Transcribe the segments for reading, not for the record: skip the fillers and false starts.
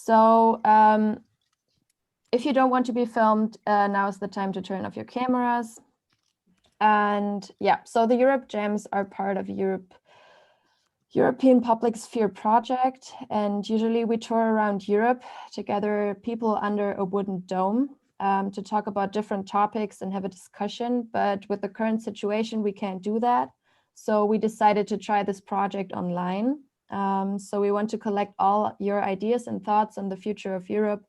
So if you don't want to be filmed, now is the time to turn off your cameras. And yeah, so the Europe Jams are part of European Public Sphere project. And usually we tour around Europe to gather people under a wooden dome to talk about different topics and have a discussion. But with the current situation, we can't do that. So we decided to try this project online. So we want to collect all your ideas and thoughts on the future of Europe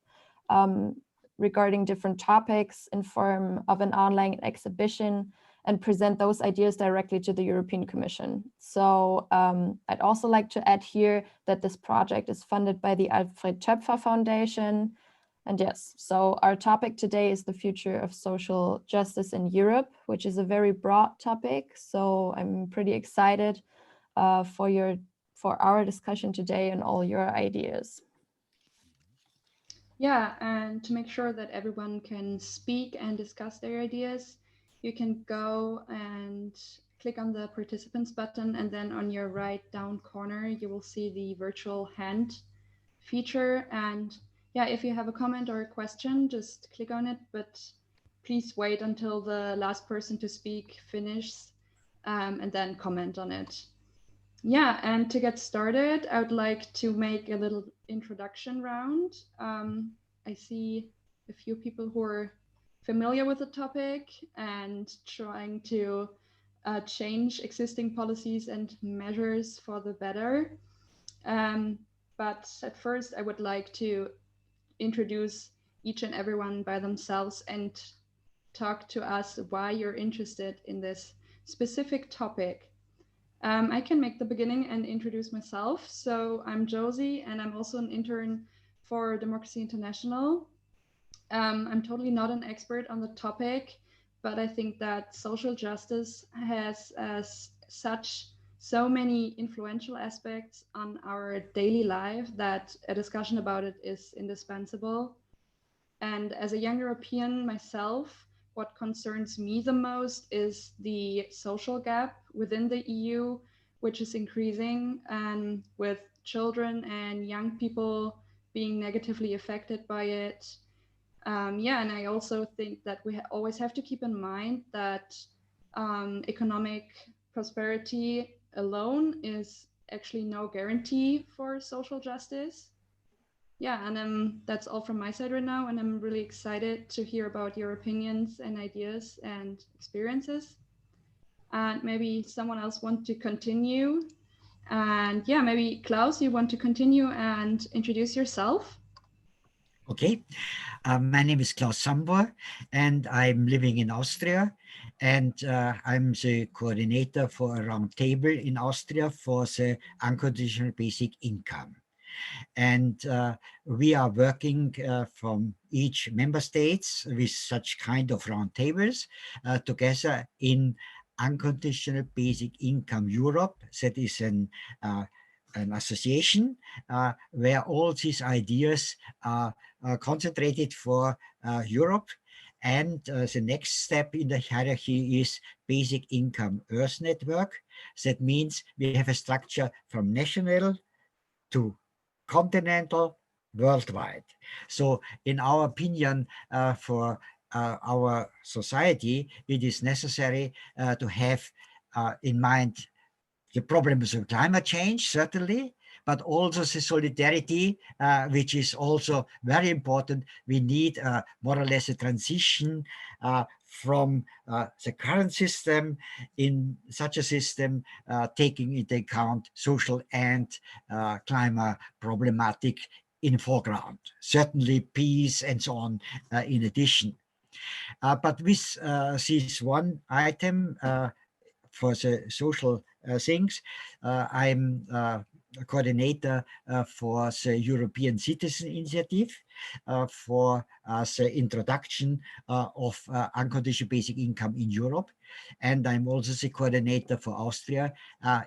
regarding different topics in form of an online exhibition and present those ideas directly to the European Commission. So I'd also like to add here that this project is funded by the Alfred Toepfer Foundation. And yes, so our topic today is the future of social justice in Europe, which is a very broad topic. So I'm pretty excited for our discussion today and all your ideas. Yeah, and to make sure that everyone can speak and discuss their ideas, you can go and click on the participants button, and then on your right down corner, you will see the virtual hand feature. And yeah, if you have a comment or a question, just click on it, but please wait until the last person to speak finishes and then comment on it. Yeah, and to get started, I would like to make a little introduction round. I see a few people who are familiar with the topic and trying to change existing policies and measures for the better. But at first, I would like to introduce each and everyone by themselves and talk to us why you're interested in this specific topic. I can make the beginning and introduce myself. So I'm Josie, and I'm also an intern for Democracy International. I'm totally not an expert on the topic, but I think that social justice has so many influential aspects on our daily life that a discussion about it is indispensable. And as a young European myself, what concerns me the most is the social gap within the EU, which is increasing, and with children and young people being negatively affected by it. Yeah, and I also think that we always have to keep in mind that economic prosperity alone is actually no guarantee for social justice. Yeah, and that's all from my side right now, and I'm really excited to hear about your opinions and ideas and experiences. And maybe someone else want to continue. And yeah, maybe Klaus, you want to continue and introduce yourself? Okay, my name is Klaus Sambor, and I'm living in Austria, and I'm the coordinator for a roundtable in Austria for the unconditional basic income. And we are working from each member states with such kind of roundtables together in Unconditional Basic Income Europe. That is an association where all these ideas are concentrated for Europe. And the next step in the hierarchy is Basic Income Earth Network. That means we have a structure from national to continental, worldwide. So in our opinion, for our society, it is necessary to have in mind the problems of climate change, certainly, but also the solidarity, which is also very important. We need more or less a transition from the current system in such a system, taking into account social and climate problematic in foreground, certainly peace and so on in addition. But with this one item for the social things, I'm a coordinator for the European Citizen Initiative for the introduction of unconditional basic income in Europe. And I'm also the coordinator for Austria.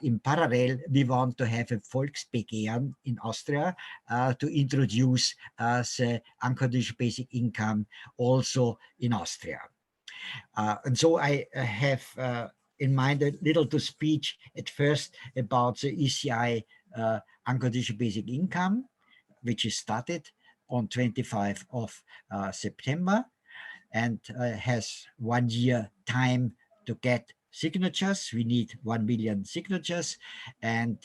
In parallel, we want to have a Volksbegehren in Austria to introduce the unconditional basic income also in Austria. And so I have in mind a little to speech at first about the ECI unconditional basic income, which is started on 25th of September, and has 1 year time to get signatures. We need 1 million signatures, and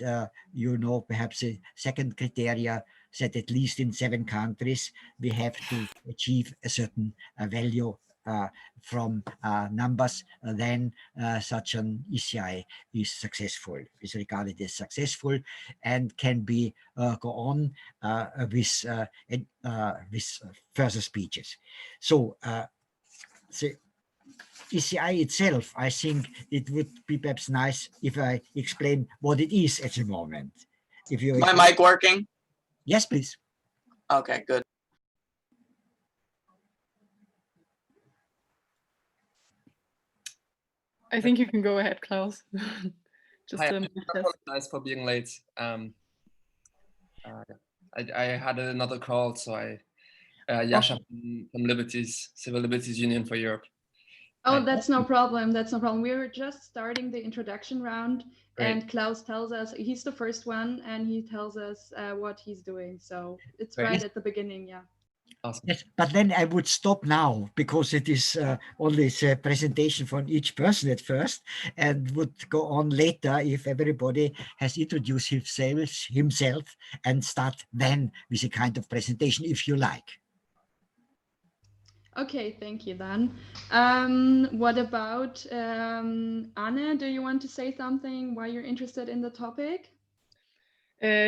you know, perhaps the second criteria said at least in 7 countries we have to achieve a certain value from numbers, then such an ECI is successful, is regarded as successful, and can be go on with further speeches. So the ECI itself, I think it would be perhaps nice if I explain what it is at the moment. If you My mic working? Yes, please. Okay, good. I think you can go ahead, Klaus. Just Hi, a I apologize for being late. I had another call, so Jascha from Liberties, Civil Liberties Union for Europe. Oh, Hi. that's no problem. That's no problem. We were just starting the introduction round, Great. and Klaus tells us he's the first one, and he tells us what he's doing. So it's Great. right at the beginning, yeah. Awesome. Yes, but then I would stop now because it is only a presentation from each person at first, and would go on later if everybody has introduced himself and start then with a kind of presentation, if you like. Okay, thank you then. What about Anne? Do you want to say something why you're interested in the topic?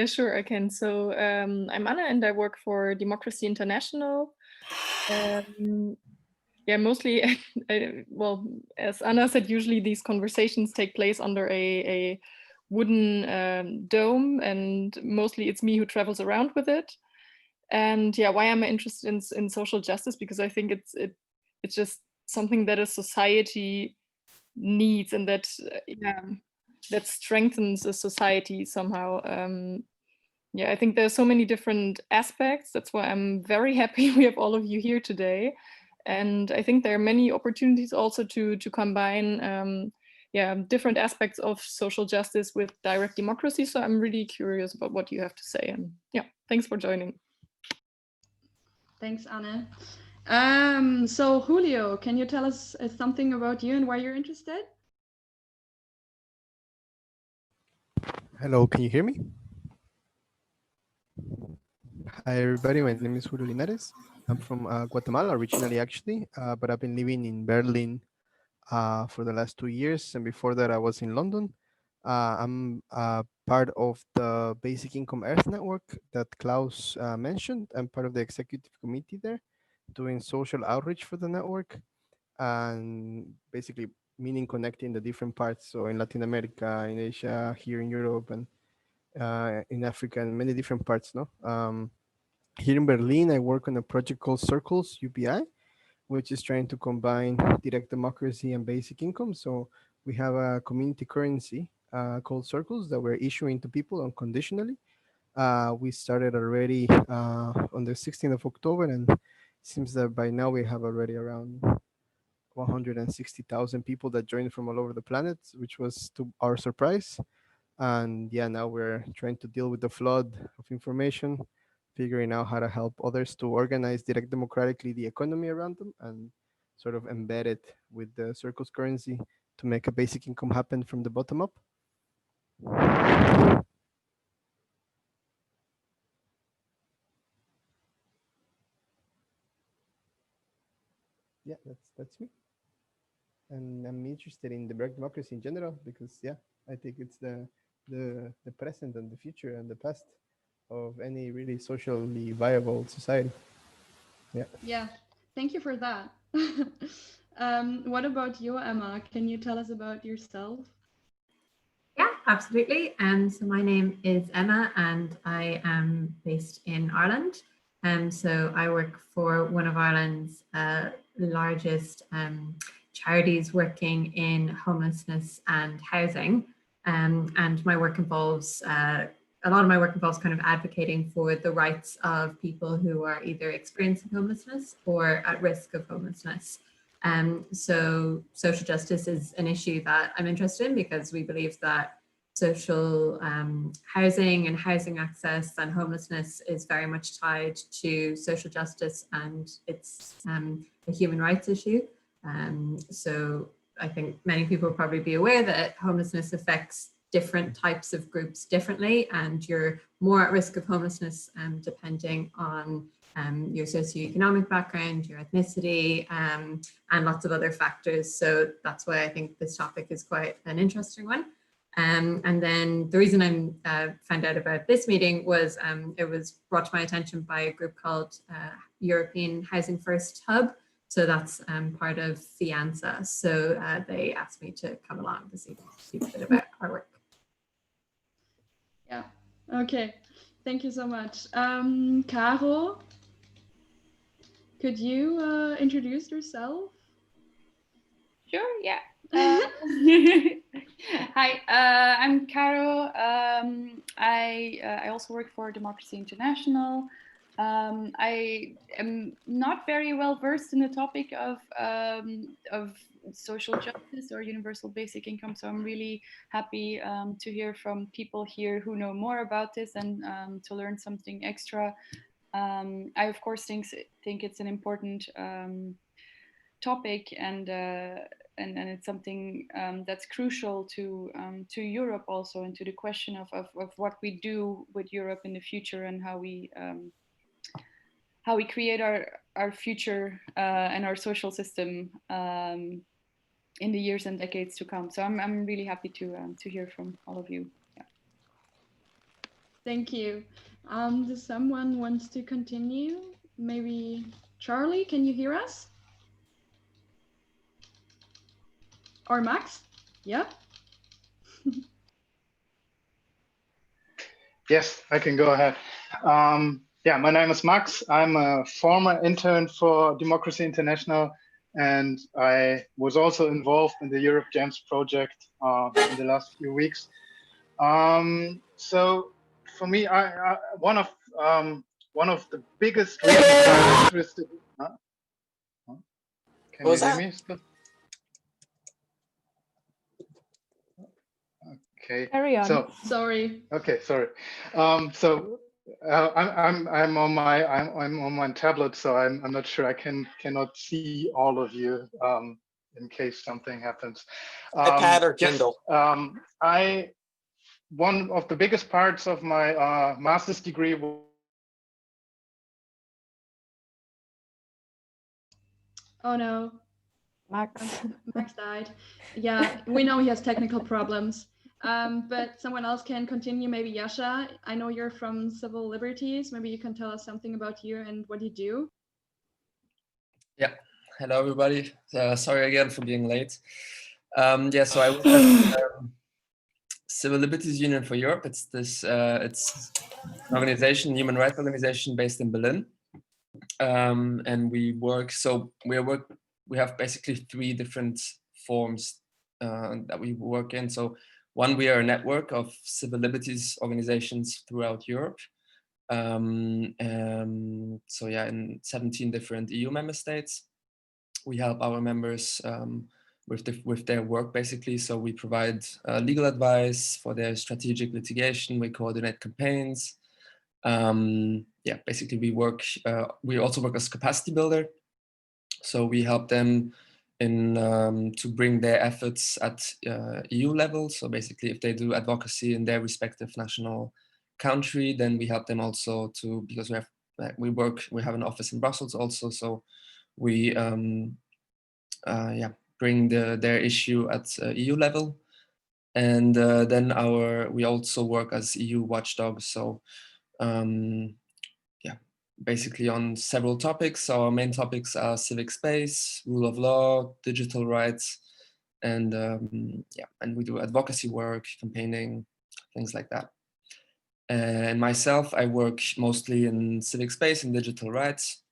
Sure, I can. So I'm Anna, and I work for Democracy International. Yeah, mostly, well, as Anna said, usually these conversations take place under a wooden dome, and mostly it's me who travels around with it. And yeah, why am I interested in social justice? Because I think it's just something that a society needs, and that that strengthens a society somehow. Yeah, I think there's so many different aspects. That's why I'm very happy we have all of you here today. And I think there are many opportunities also to combine different aspects of social justice with direct democracy. So I'm really curious about what you have to say. And yeah, thanks for joining. Thanks, Anne. So Julio, can you tell us something about you and why you're interested? Hello, can you hear me? Hi, everybody. My name is Julio Linares. I'm from Guatemala originally, actually, but I've been living in Berlin for the last 2 years. And before that, I was in London. I'm part of the Basic Income Earth Network that Klaus mentioned. I'm part of the executive committee there, doing social outreach for the network, and basically meaning connecting the different parts. So in Latin America, in Asia, here in Europe, and in Africa, and many different parts. Here in Berlin, I work on a project called Circles UBI, which is trying to combine direct democracy and basic income. So we have a community currency called Circles that we're issuing to people unconditionally. We started already on the 16th of October, and it seems that by now we have already around 160,000 people that joined from all over the planet, which was to our surprise. And yeah, now we're trying to deal with the flood of information, figuring out how to help others to organize direct democratically the economy around them, and sort of embed it with the Circles currency to make a basic income happen from the bottom up. Yeah, that's me. And I'm interested in the direct democracy in general because yeah, I think it's the present and the future and the past of any really socially viable society. Yeah, thank you for that. What about you, Emma? Can you tell us about yourself? Yeah, absolutely. So my name is Emma, and I am based in Ireland. So I work for one of Ireland's largest charities working in homelessness and housing. And my work involves a lot of my work involves kind of advocating for the rights of people who are either experiencing homelessness or at risk of homelessness. So social justice is an issue that I'm interested in because we believe that social housing and housing access and homelessness is very much tied to social justice, and it's a human rights issue. So I think many people will probably be aware that homelessness affects different types of groups differently, and you're more at risk of homelessness depending on your socioeconomic background, your ethnicity, and lots of other factors. So that's why I think this topic is quite an interesting one. And then the reason I found out about this meeting was it was brought to my attention by a group called European Housing First Hub. So that's part of FIANSA. So they asked me to come along to speak a bit about our work. Yeah, okay. Thank you so much. Caro, could you introduce yourself? Sure, yeah. Hi, I'm Caro. I also work for Democracy International. I am not very well versed in the topic of social justice or universal basic income, so I'm really happy to hear from people here who know more about this and to learn something extra. I of course think it's an important topic, and it's something that's crucial to Europe also, and to the question of what we do with Europe in the future, and how we create our future and our social system in the years and decades to come. So I'm really happy to hear from all of you. Yeah. Thank you. Does someone wants to continue? Maybe Charlie, can you hear us? Or Max? Yeah. Yes, I can go ahead. Yeah, my name is Max. I'm a former intern for Democracy International, and I was also involved in the Europe Jams project in the last few weeks. So for me, one of the biggest reasons I'm interested. Can you hear me? Okay. Carry on. So sorry. Okay, sorry. So I'm on my tablet, so I'm not sure. I cannot see all of you in case something happens. iPad or Kindle. Yes, one of the biggest parts of my master's degree. Oh no, Max. Max died. Yeah, we know he has technical problems. But someone else can continue, maybe Jascha. I know you're from Civil Liberties. Maybe you can tell us something about you and what you do. Yeah, hello everybody. Sorry again for being late. Yeah, so I work at Civil Liberties Union for Europe. It's this it's an organization, human rights organization based in Berlin. And we have basically 3 different forms that we work in. So one, we are a network of civil liberties organizations throughout Europe. So yeah, in 17 different EU member states, we help our members with their work basically. So we provide legal advice for their strategic litigation. We coordinate campaigns. Yeah, basically we also work as capacity builder. So we help them to bring their efforts at EU level. So basically, if they do advocacy in their respective national country, then we help them also because we have an office in Brussels also. So we bring their issue at EU level, and then we also work as EU watchdogs. So basically on several topics. Our main topics are civic space, rule of law, digital rights, and and we do advocacy work, campaigning, things like that. And myself, I work mostly in civic space and digital rights.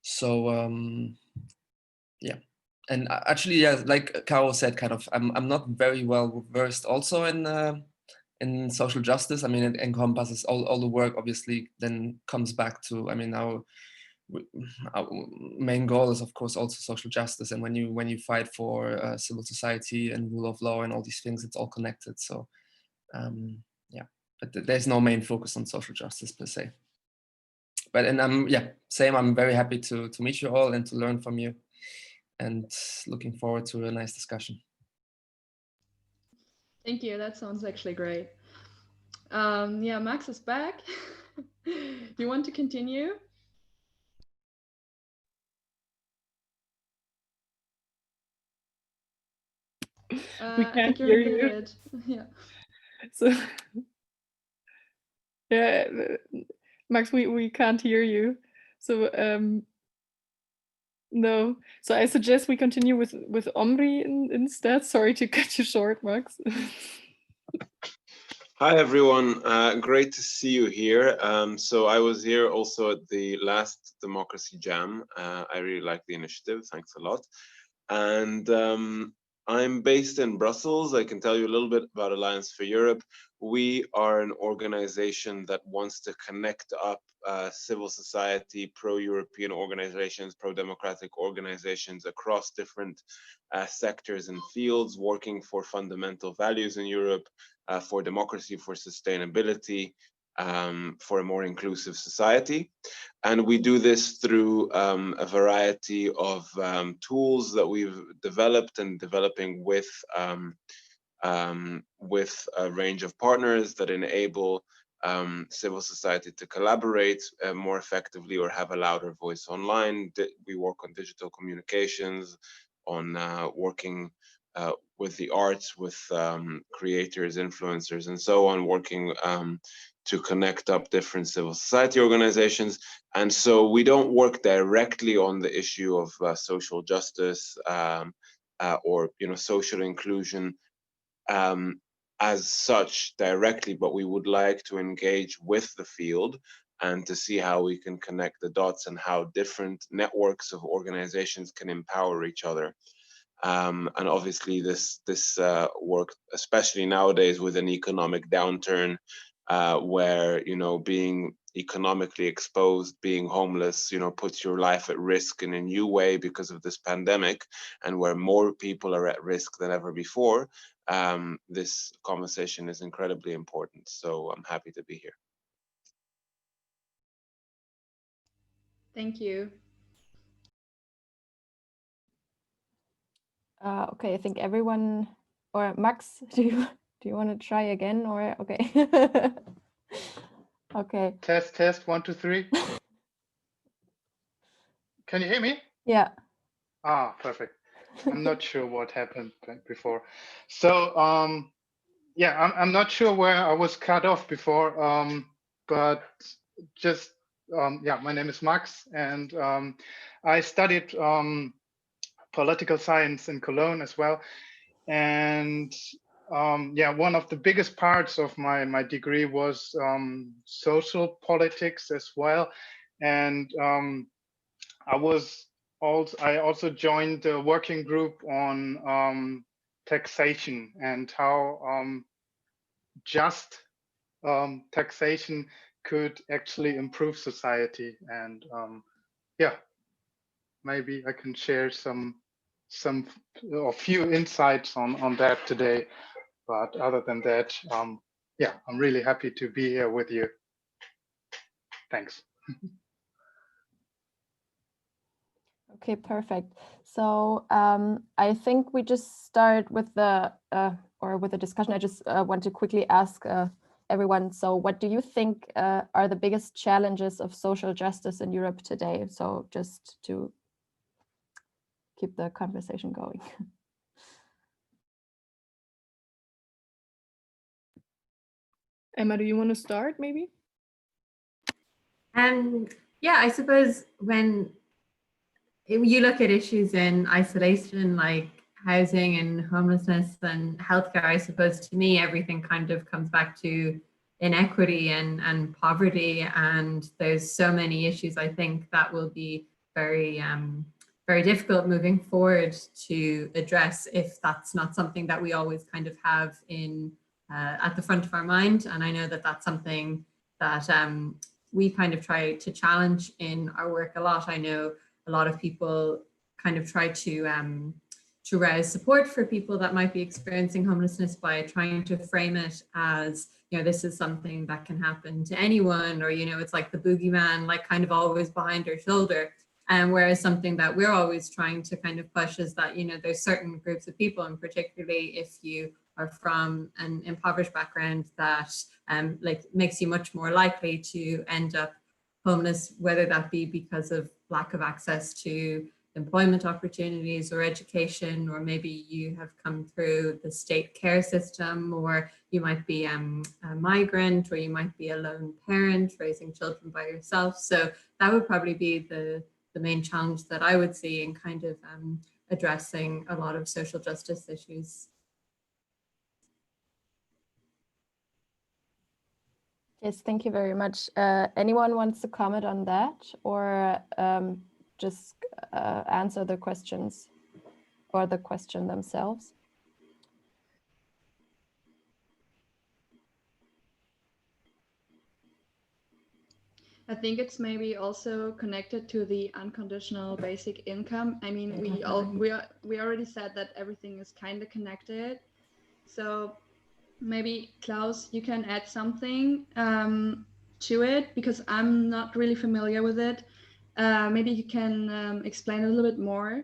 So yeah, and actually, yeah, like Caro said, kind of, I'm not very well versed also in social justice. I mean, it encompasses all the work, obviously, then comes back to, I mean, our main goal is, of course, also social justice. And when you fight for civil society and rule of law and all these things, it's all connected. So Yeah, but there's no main focus on social justice per se. But I'm very happy to meet you all and to learn from you, and looking forward to a nice discussion. Thank you. That sounds actually great. Yeah, Max is back. Do you want to continue? We can't hear you. Yeah. So, yeah, Max, we can't hear you. So no. So I suggest we continue with Omri instead. Sorry to cut you short, Max. Hi, everyone. Great to see you here. So I was here also at the last Democracy Jam. I really like the initiative. Thanks a lot. And I'm based in Brussels. I can tell you a little bit about Alliance for Europe. We are an organization that wants to connect up civil society, pro-European organizations, pro-democratic organizations across different sectors and fields, working for fundamental values in Europe, for democracy, for sustainability, for a more inclusive society. And we do this through a variety of tools that we've developed and developing with a range of partners that enable civil society to collaborate more effectively or have a louder voice online. We work on digital communications, on working with the arts, with creators, influencers, and so on, working to connect up different civil society organizations. And so we don't work directly on the issue of social justice or social inclusion as such directly, but we would like to engage with the field and to see how we can connect the dots and how different networks of organizations can empower each other. And obviously this work, especially nowadays with an economic downturn, where being economically exposed, being homeless, puts your life at risk in a new way because of this pandemic, and where more people are at risk than ever before. This conversation is incredibly important. So I'm happy to be here. Thank you. Okay, I think everyone, or Max, do you want to try again, or okay? Okay. Test 1 2 3. Can you hear me? Yeah. Ah, perfect. I'm not sure what happened before. So yeah, I'm not sure where I was cut off before, but just yeah, my name is Max, and I studied political science in Cologne as well. And yeah, one of the biggest parts of my degree was social politics as well. And I also joined the working group on taxation and how just taxation could actually improve society. And yeah, maybe I can share some or few insights on that today. But other than that, yeah, I'm really happy to be here with you. Thanks. Okay, perfect. So I think we just start with the discussion. I just want to quickly ask everyone. So what do you think are the biggest challenges of social justice in Europe today? So just to keep the conversation going. Emma, do you want to start maybe? Yeah, I suppose when you look at issues in isolation, like housing and homelessness and healthcare, I suppose to me, everything kind of comes back to inequity and poverty. And there's so many issues, I think, that will be very, very difficult moving forward to address if that's not something that we always kind of have in at the front of our mind. And I know that that's something that we kind of try to challenge in our work a lot. I know a lot of people kind of try to to raise support for people that might be experiencing homelessness by trying to frame it as, this is something that can happen to anyone, or, it's like the boogeyman, like kind of always behind your shoulder. And whereas something that we're always trying to kind of push is that, there's certain groups of people, and particularly if you are from an impoverished background, that like makes you much more likely to end up homeless, whether that be because of lack of access to employment opportunities or education, or maybe you have come through the state care system, or you might be a migrant, or you might be a lone parent raising children by yourself. So that would probably be the main challenge that I would see in kind of addressing a lot of social justice issues. Yes, thank you very much. Anyone wants to comment on that, or just answer the questions or the question themselves? I think it's maybe also connected to the unconditional basic income. I mean, we already said that everything is kind of connected. So maybe Klaus, you can add something to it, because I'm not really familiar with it. Maybe you can explain a little bit more,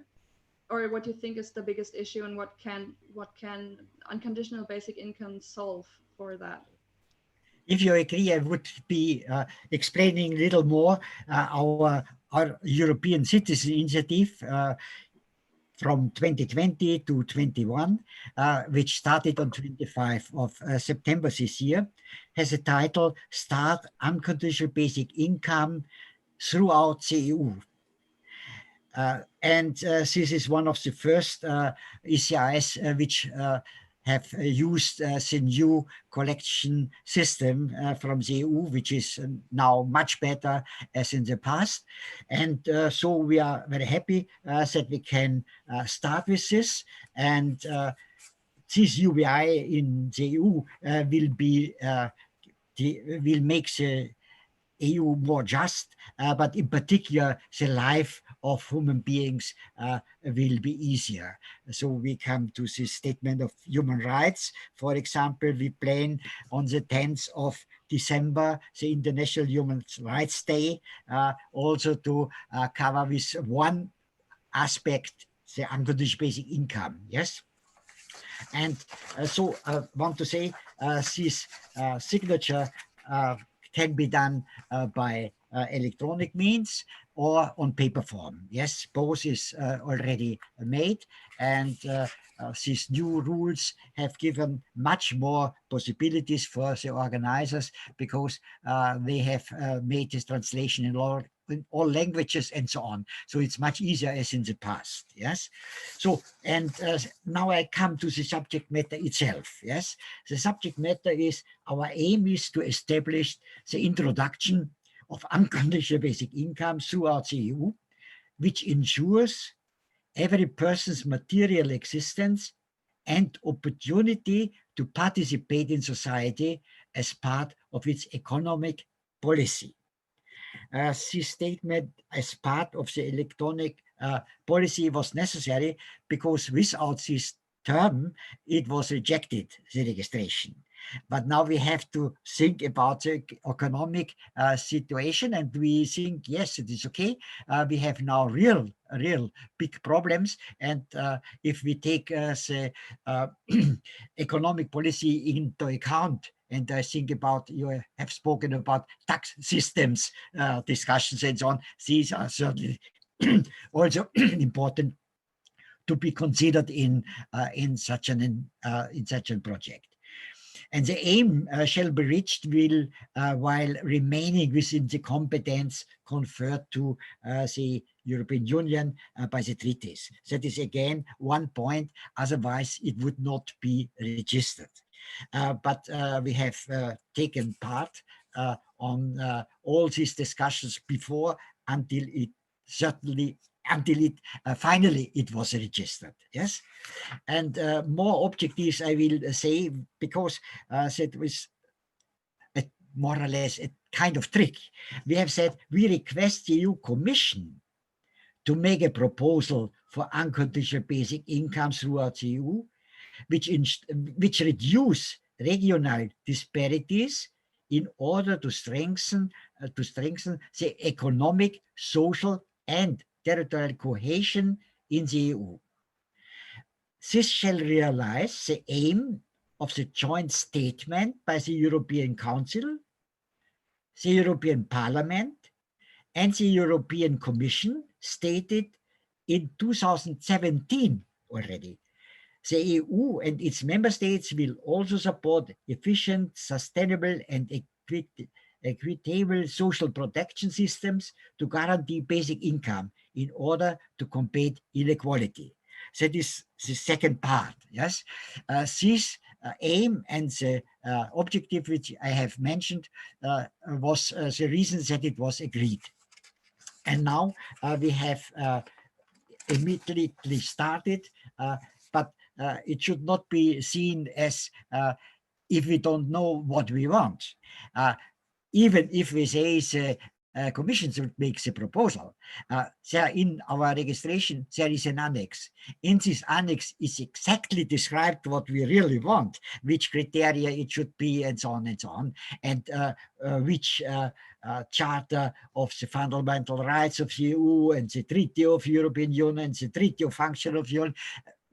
or what you think is the biggest issue, and what can unconditional basic income solve for that? If you agree, I would be explaining a little more our European Citizen Initiative from 2020 to 21, which started on 25 of September this year, has a title, Start Unconditional Basic Income Throughout the EU. And this is one of the first ECIs which have used the new collection system from the EU, which is now much better as in the past. And so we are very happy that we can start with this. And this UBI in the EU will make the EU more just, but in particular, the life of human beings will be easier. So we come to this statement of human rights. For example, we plan on the 10th of December, the International Human Rights Day, also to cover with one aspect, the unconditional basic income, yes? And so I want to say this signature can be done by electronic means or on paper form. Yes, both is already made, and these new rules have given much more possibilities for the organizers, because they have made this translation in all languages and so on. So it's much easier as in the past. Yes. So, and now I come to the subject matter itself. Yes. The subject matter is, our aim is to establish the introduction of unconditional basic income throughout the EU, which ensures every person's material existence and opportunity to participate in society as part of its economic policy. This statement as part of the electronic policy was necessary because without this term, it was rejected, the registration. But now we have to think about the economic situation, and we think, yes, it is okay. We have now real big problems. And if we take the economic policy into account, and I think about, you have spoken about tax systems, discussions and so on, these are certainly also important to be considered in such a project. And the aim shall be reached while remaining within the competence conferred to the European Union by the treaties. That is again one point, otherwise it would not be registered. But we have taken part on all these discussions before, until it finally it was registered. Yes. And more objectives I will say, because that was more or less a kind of trick. We have said we request the EU Commission to make a proposal for unconditional basic income throughout the EU, which reduce regional disparities in order to strengthen the economic, social, and territorial cohesion in the EU. This shall realize the aim of the joint statement by the European Council, the European Parliament, and the European Commission stated in 2017 already. The EU and its member states will also support efficient, sustainable, and equitable social protection systems to guarantee basic income in order to combat inequality. That is the second part, yes? This aim and the objective which I have mentioned was the reason that it was agreed. And now we have immediately started, but it should not be seen as if we don't know what we want. Even if we say the Commission should make the proposal, there in our registration, there is an annex. In this annex is exactly described what we really want, which criteria it should be, and so on and so on, and which Charter of the Fundamental Rights of the EU and the Treaty of European Union, the Treaty of Function of the Union,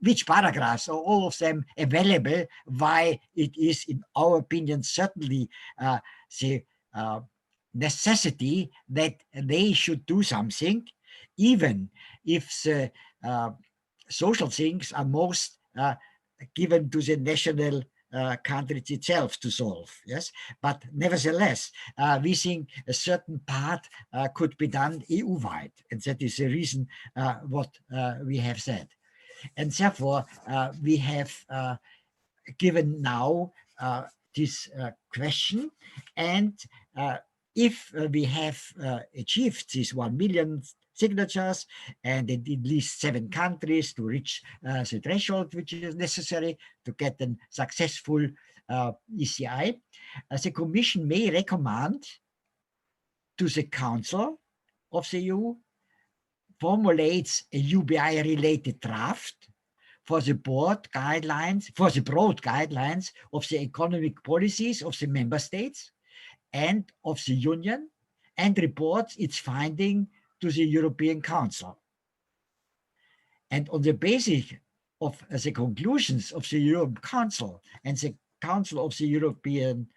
which paragraphs are all of them available, why it is, in our opinion, certainly the necessity that they should do something, even if the social things are most given to the national countries itself to solve, yes? But nevertheless, we think a certain part could be done EU-wide, and that is the reason what we have said. And therefore, we have given now this question, and if we have achieved these 1 million signatures and at least 7 countries to reach the threshold which is necessary to get a successful ECI, the Commission may recommend to the Council of the EU formulates a UBI-related draft for the broad guidelines of the economic policies of the member states and of the Union, and reports its finding to the European Council. And on the basis of the conclusions of the European Council and the Council of the European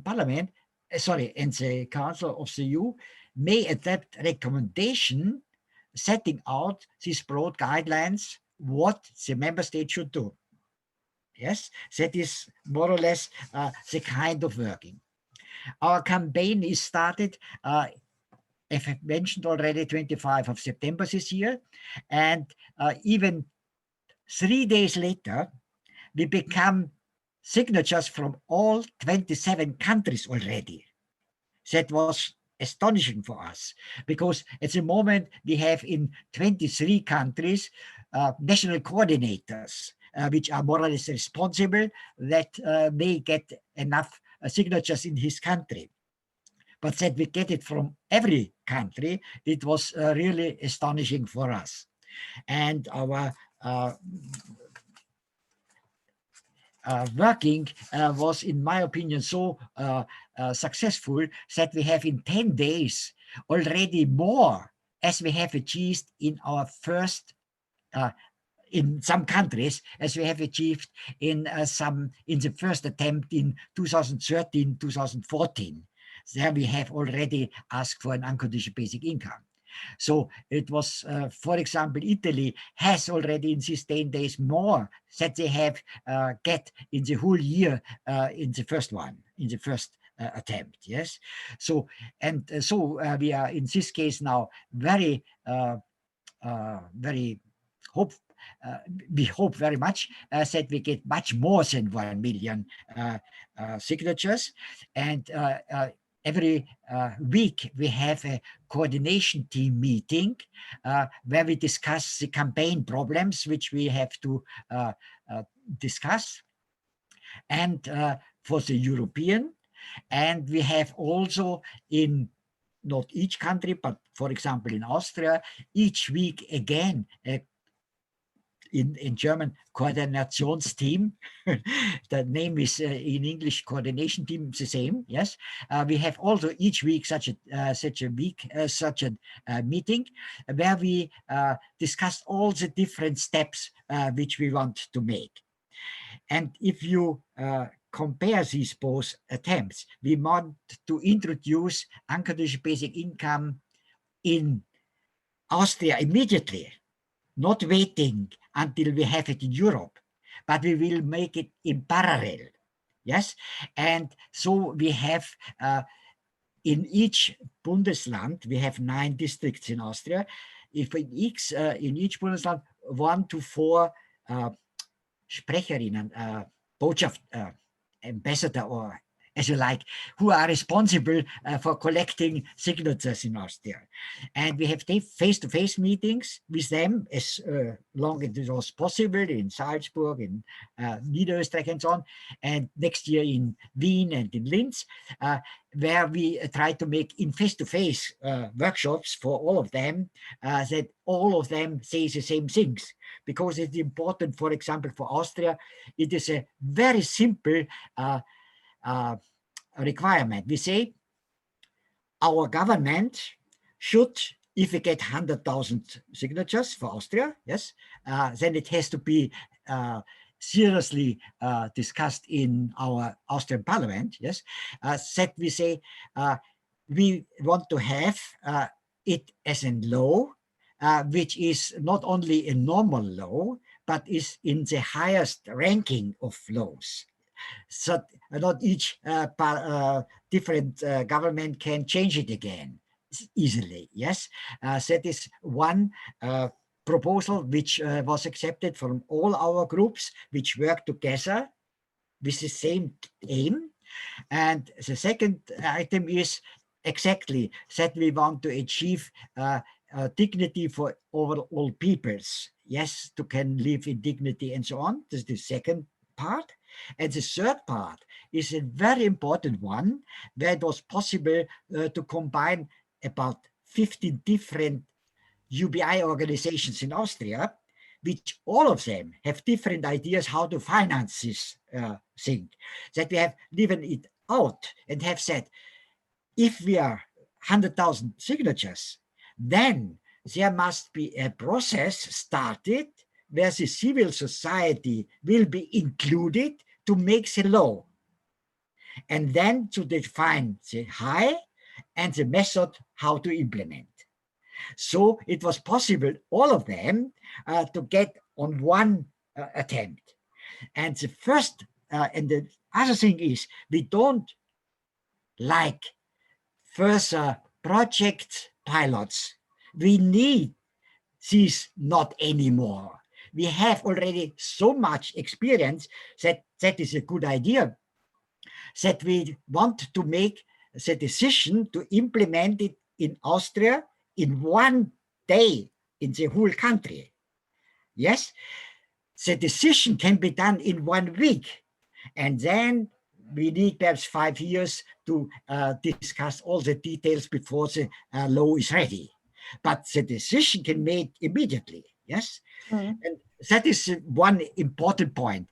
Parliament, and the Council of the EU may adopt recommendation setting out these broad guidelines what the member state should do. Yes, that is more or less the kind of working. Our campaign is started, as I mentioned already, 25 of September this year, and even 3 days later, we become signatures from all 27 countries already. That was astonishing for us, because at the moment we have in 23 countries national coordinators, which are more or less responsible that they get enough signatures in his country. But that we get it from every country, it was really astonishing for us. And our working was, in my opinion, so successful that we have in 10 days already more as we have achieved in our first in some countries, as we have achieved in the first attempt in 2013, 2014. There we have already asked for an unconditional basic income. So it was, for example, Italy has already in these 10 days more that they have get in the whole year in the first one, in the first attempt, yes. So, and so we are in this case now very, very we hope very much that we get much more than 1 million signatures. And every week we have a coordination team meeting where we discuss the campaign problems which we have to discuss, and for the European. And we have also in not each country, but for example, in Austria, each week again, in German, Koordinationsteam. The name is in English, coordination team, the same. Yes, we have also each week such a meeting where we discuss all the different steps which we want to make. And if you compare these both attempts, we want to introduce unconditional basic income in Austria immediately, not waiting until we have it in Europe, but we will make it in parallel. Yes, and so we have in each Bundesland, we have 9 districts in Austria. If in each Bundesland 1 to 4 Sprecherinnen, ambassador, or as you like, who are responsible for collecting signatures in Austria. And we have face-to-face meetings with them as long as it was possible in Salzburg, in Niederösterreich and so on, and next year in Wien and in Linz, where we try to make in face-to-face workshops for all of them, that all of them say the same things, because it's important. For example, for Austria, it is a very simple requirement. We say our government should, if we get 100,000 signatures for Austria, yes, then it has to be seriously discussed in our Austrian parliament, yes. That we say we want to have it as a law, which is not only a normal law, but is in the highest ranking of laws. So not each different government can change it again easily. Yes, that is one proposal which was accepted from all our groups which work together with the same aim. And the second item is exactly that we want to achieve dignity for all peoples. Yes, to can live in dignity and so on. This is the second part. And the third part is a very important one, where it was possible to combine about 15 different UBI organizations in Austria, which all of them have different ideas how to finance this thing. That we have given it out and have said, if we are 100,000 signatures, then there must be a process started where the civil society will be included to make the law, and then to define the high and the method how to implement. So it was possible, all of them, to get on one attempt. And the first, and the other thing is, we don't like further project pilots. We need these not anymore. We have already so much experience that that is a good idea, that we want to make the decision to implement it in Austria in one day in the whole country. Yes, the decision can be done in 1 week, and then we need perhaps 5 years to discuss all the details before the law is ready. But the decision can be made immediately. Yes, and that is one important point.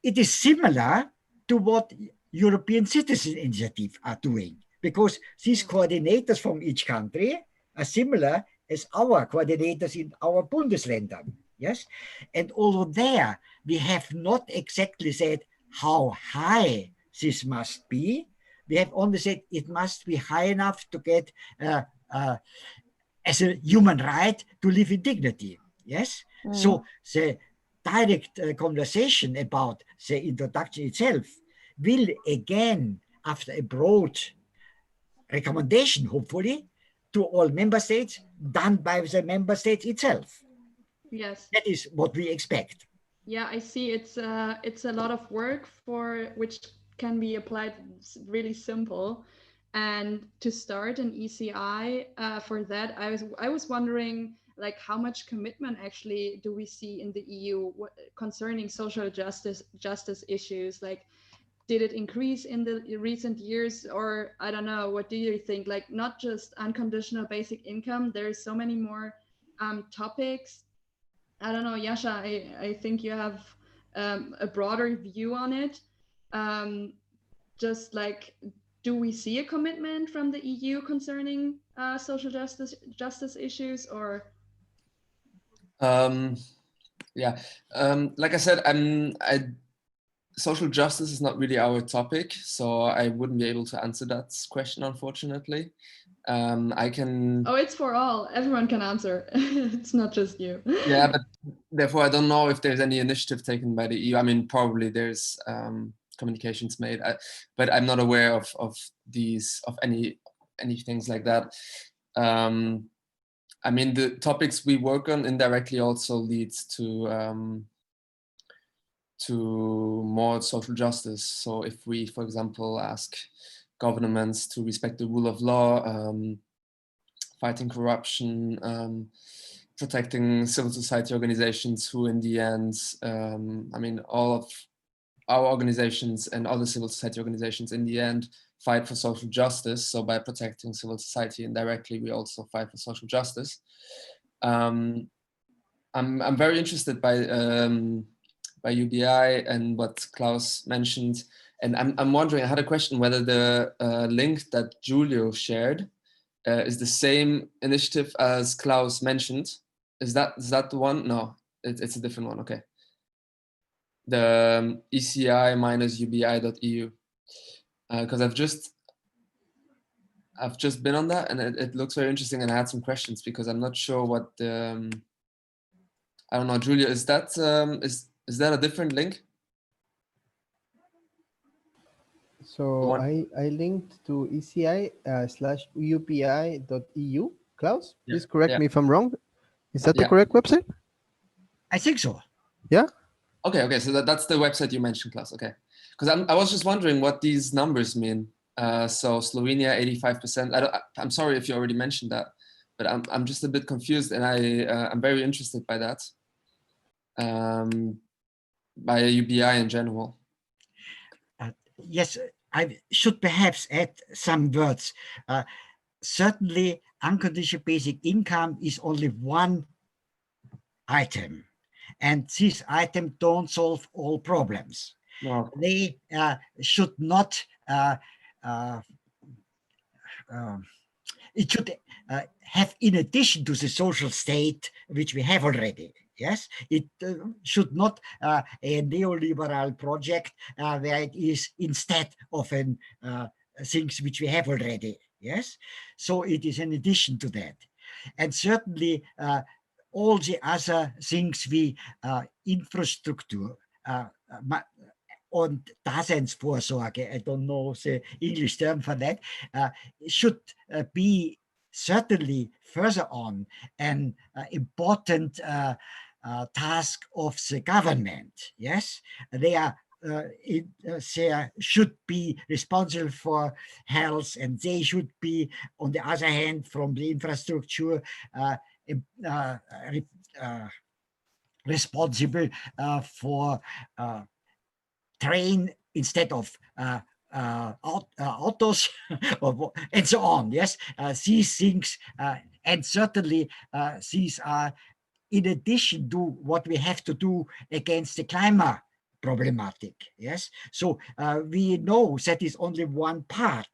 It is similar to what European Citizen Initiative are doing, because these coordinators from each country are similar as our coordinators in our Bundesländer. Yes, and although there we have not exactly said how high this must be, we have only said it must be high enough to get as a human right to live in dignity. Yes, so the direct conversation about the introduction itself will again, after a broad recommendation, hopefully, to all member states, done by the member states itself. Yes, that is what we expect. Yeah, I see. It's a lot of work for which can be applied really simple. And to start an ECI, for that, I was wondering, like, how much commitment actually do we see in the EU concerning social justice issues? Like, did it increase in the recent years, or I don't know, what do you think? Like, not just unconditional basic income, there's so many more topics. I don't know, Jascha, I think you have a broader view on it. Just like, do we see a commitment from the EU concerning social justice issues, or? Yeah, like I said, social justice is not really our topic, so I wouldn't be able to answer that question, unfortunately. I can. Oh, it's for all. Everyone can answer. It's not just you. Yeah, but therefore I don't know if there's any initiative taken by the EU. I mean, probably there's communications made, but I'm not aware of any things like that. I mean, the topics we work on indirectly also leads to more social justice. So if we, for example, ask governments to respect the rule of law, fighting corruption, protecting civil society organizations who in the end, I mean, all of our organizations and other civil society organizations in the end fight for social justice. So by protecting civil society indirectly, we also fight for social justice. I'm very interested by UBI and what Klaus mentioned. And I'm wondering, I had a question whether the link that Julio shared is the same initiative as Klaus mentioned. Is that the one? No, it's a different one. Okay. The ECI-ubi.eu, because I've just been on that, and it looks very interesting, and I had some questions because I'm not sure what I don't know, Julio, is that a different link? So I linked to ECI/UBI.eu. Klaus, please correct me if I'm wrong. Is that the correct website? I think so. Yeah. Okay. So that's the website you mentioned, Klaus. Okay, because I was just wondering what these numbers mean. So Slovenia 85%. I'm sorry if you already mentioned that, but I'm just a bit confused, and I'm very interested by that. By UBI in general. Yes, I should perhaps add some words. Certainly, unconditional basic income is only one item, and this item don't solve all problems. No. They should not. It should have, in addition to the social state which we have already. Yes, it should not a neoliberal project where it is instead of things which we have already. Yes, so it is in addition to that, and certainly all the other things we infrastructure und Daseinsvorsorge, I don't know the English term for that, should be certainly further on an important task of the government. Yes, they are. They should be responsible for health, and they should be, on the other hand, from the infrastructure, responsible for train instead of autos and so on. Yes, these things, and certainly these are in addition to what we have to do against the climate problematic. Yes, so we know that is only one part,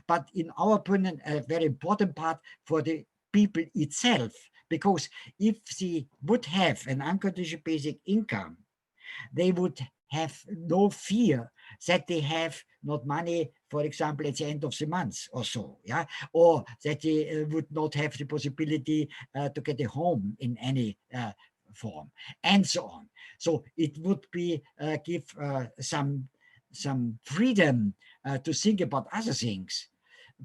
but in our opinion, a very important part for the people itself, because if they would have an unconditional basic income, they would have no fear that they have not money, for example, at the end of the month or so, yeah, or that they would not have the possibility to get a home in any form, and so on. So it would be give some freedom to think about other things.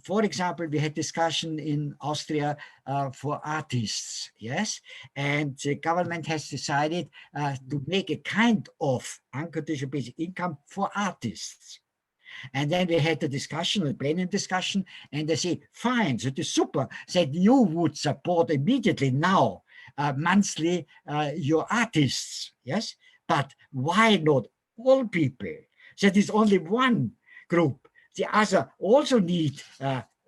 For example, we had discussion in Austria for artists, yes, and the government has decided to make a kind of unconditional basic income for artists. And then we had the discussion, a plenary discussion, and they say, fine, so it is super that you would support immediately now monthly your artists, yes, but why not all people? That is only one group. The other also need,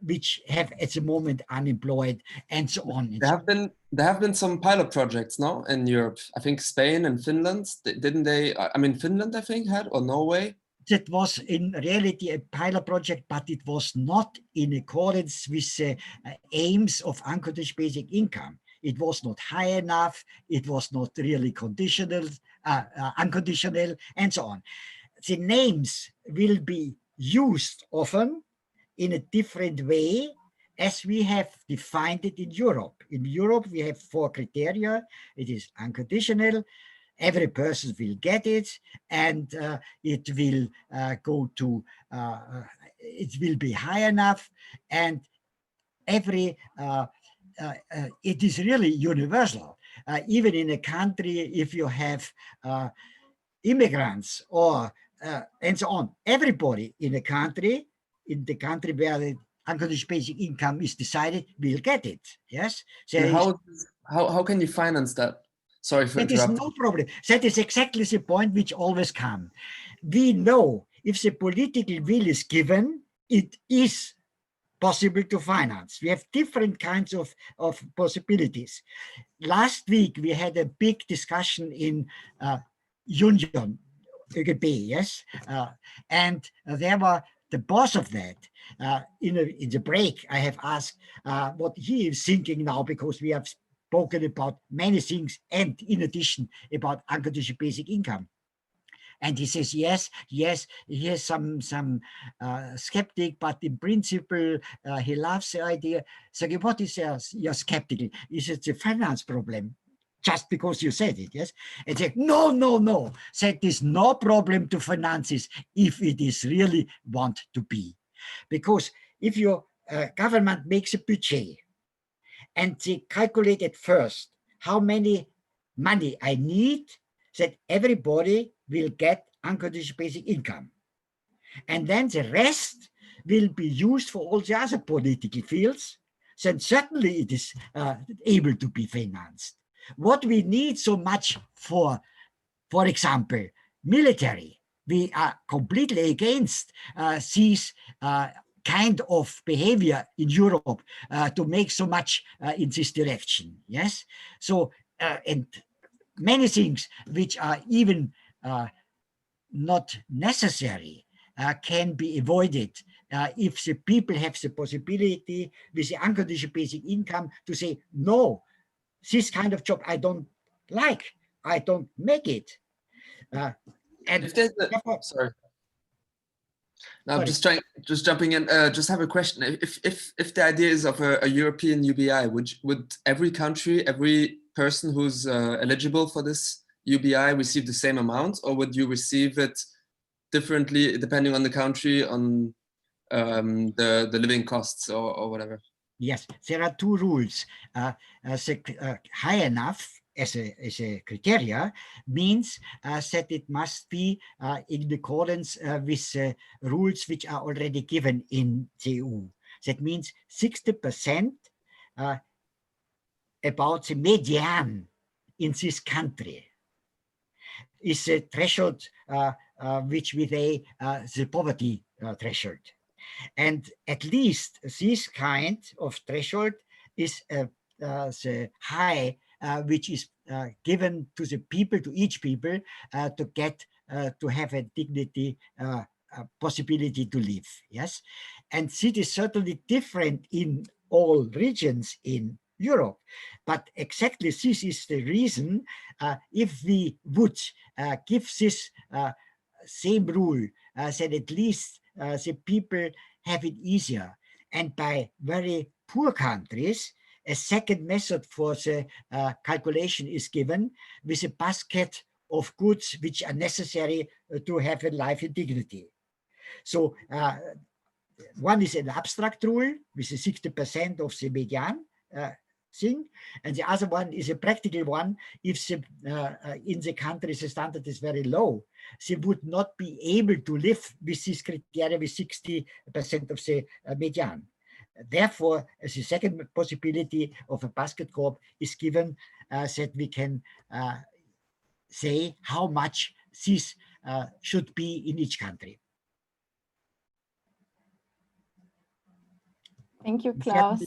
which have at the moment unemployed and so on. There have been some pilot projects, no, in Europe. I think Spain and Finland, didn't they? I mean, Finland, I think, had, or Norway. That was in reality a pilot project, but it was not in accordance with the aims of unconditional basic income. It was not high enough. It was not really conditional, unconditional, and so on. The names will be used often in a different way as we have defined it in Europe. In Europe, we have 4 criteria. It is unconditional. Every person will get it, and it will go to, it will be high enough, and every, it is really universal. Even in a country, if you have immigrants or and so on, everybody in the country where the unconditional basic income is decided will get it. Yes. So how can you finance that? Sorry for interrupting. That is no problem. That is exactly the point which always comes. We know if the political will is given, it is possible to finance. We have different kinds of possibilities. Last week, we had a big discussion in Union, UBI, yes? And there were the boss of that. In the break, I have asked what he is thinking now, because we have spoken about many things, and in addition about unconditional basic income. And he says, yes, he has some skeptic, but in principle, he loves the idea. So what is your skeptical? Is it a finance problem? Just because you said it, yes? And say, no. That is no problem to finances if it is really want to be. Because if your government makes a budget, and they calculate at first how many money I need, that everybody will get unconditional basic income. And then the rest will be used for all the other political fields, then certainly it is able to be financed. What we need so much for example, military, we are completely against these kind of behavior in Europe to make so much in this direction. Yes. So, and many things which are even not necessary can be avoided if the people have the possibility with the unconditional basic income to say, no, this kind of job I don't like, I don't make it. And sorry. No, I'm just jumping in. Just have a question. If the idea is of a European UBI, would every country, every person who's eligible for this UBI receive the same amount, or would you receive it differently depending on the country, on the living costs or whatever? Yes, there are 2 rules. High enough as a criteria means that it must be in accordance with the rules which are already given in the EU. That means 60% about the median in this country is a threshold which we say the poverty threshold. And at least this kind of threshold is the high which is given to the people, to each people, to get to have a dignity possibility to live. Yes, and it is certainly different in all regions in Europe, but exactly this is the reason if we would give this same rule, that at least the people have it easier, and by very poor countries, a second method for the calculation is given with a basket of goods which are necessary to have a life in dignity. So one is an abstract rule with the 60% of the median thing, and the other one is a practical one. If the, in the countries the standard is very low, they would not be able to live with this criteria with 60% of the median. Therefore, as a second possibility of a basket crop is given, that we can say how much this should be in each country. Thank you, Klaus,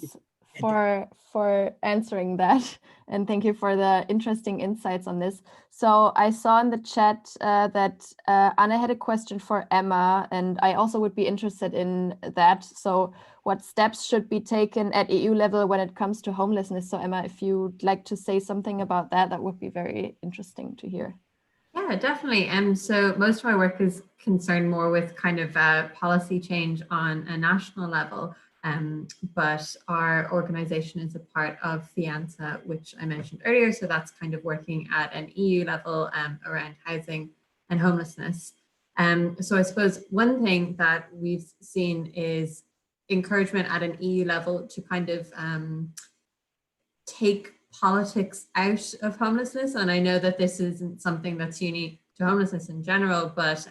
for answering that. And thank you for the interesting insights on this. So I saw in the chat that Anna had a question for Emma, and I also would be interested in that. So what steps should be taken at EU level when it comes to homelessness? So Emma, if you'd like to say something about that, that would be very interesting to hear. Yeah, definitely. So most of my work is concerned more with kind of policy change on a national level. But our organization is a part of FIANSA, which I mentioned earlier. So that's kind of working at an EU level around housing and homelessness. So I suppose one thing that we've seen is encouragement at an EU level to kind of take politics out of homelessness. And I know that this isn't something that's unique to homelessness in general, but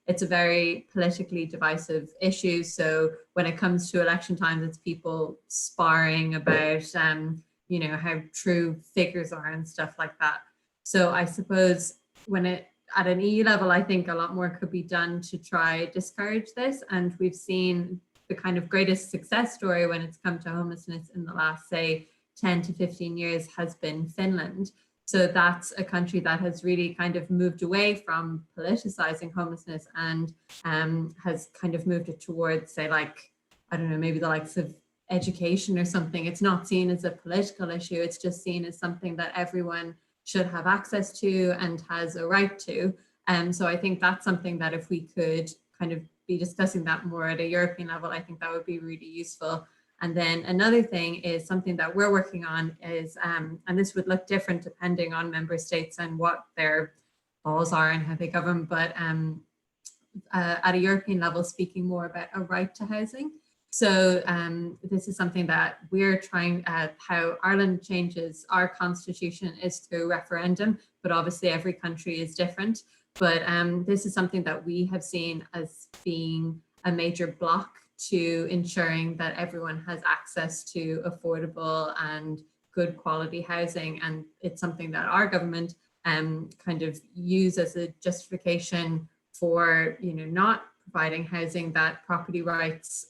it's a very politically divisive issue. So when it comes to election times, it's people sparring about, you know, how true figures are and stuff like that. So I suppose at an EU level, I think a lot more could be done to try discourage this. And we've seen the kind of greatest success story when it's come to homelessness in the last, say, 10 to 15 years has been Finland. So that's a country that has really kind of moved away from politicizing homelessness and has kind of moved it towards, say, like, I don't know, maybe the likes of education or something. It's not seen as a political issue. It's just seen as something that everyone should have access to and has a right to. So I think that's something that if we could kind of be discussing that more at a European level, I think that would be really useful. And then another thing is something that we're working on is, and this would look different depending on member states and what their laws are and how they govern, but at a European level, speaking more about a right to housing. So this is something that we're trying, how Ireland changes our constitution is through referendum, but obviously every country is different. But this is something that we have seen as being a major block to ensuring that everyone has access to affordable and good quality housing. And it's something that our government kind of use as a justification for, you know, not providing housing, that property rights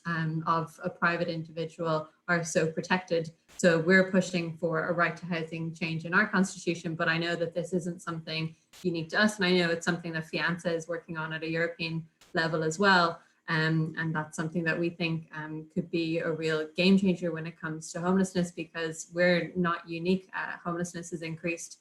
of a private individual are so protected. So we're pushing for a right to housing change in our constitution, but I know that this isn't something unique to us. And I know it's something that FIANSA is working on at a European level as well. And that's something that we think could be a real game changer when it comes to homelessness, because we're not unique. Homelessness has increased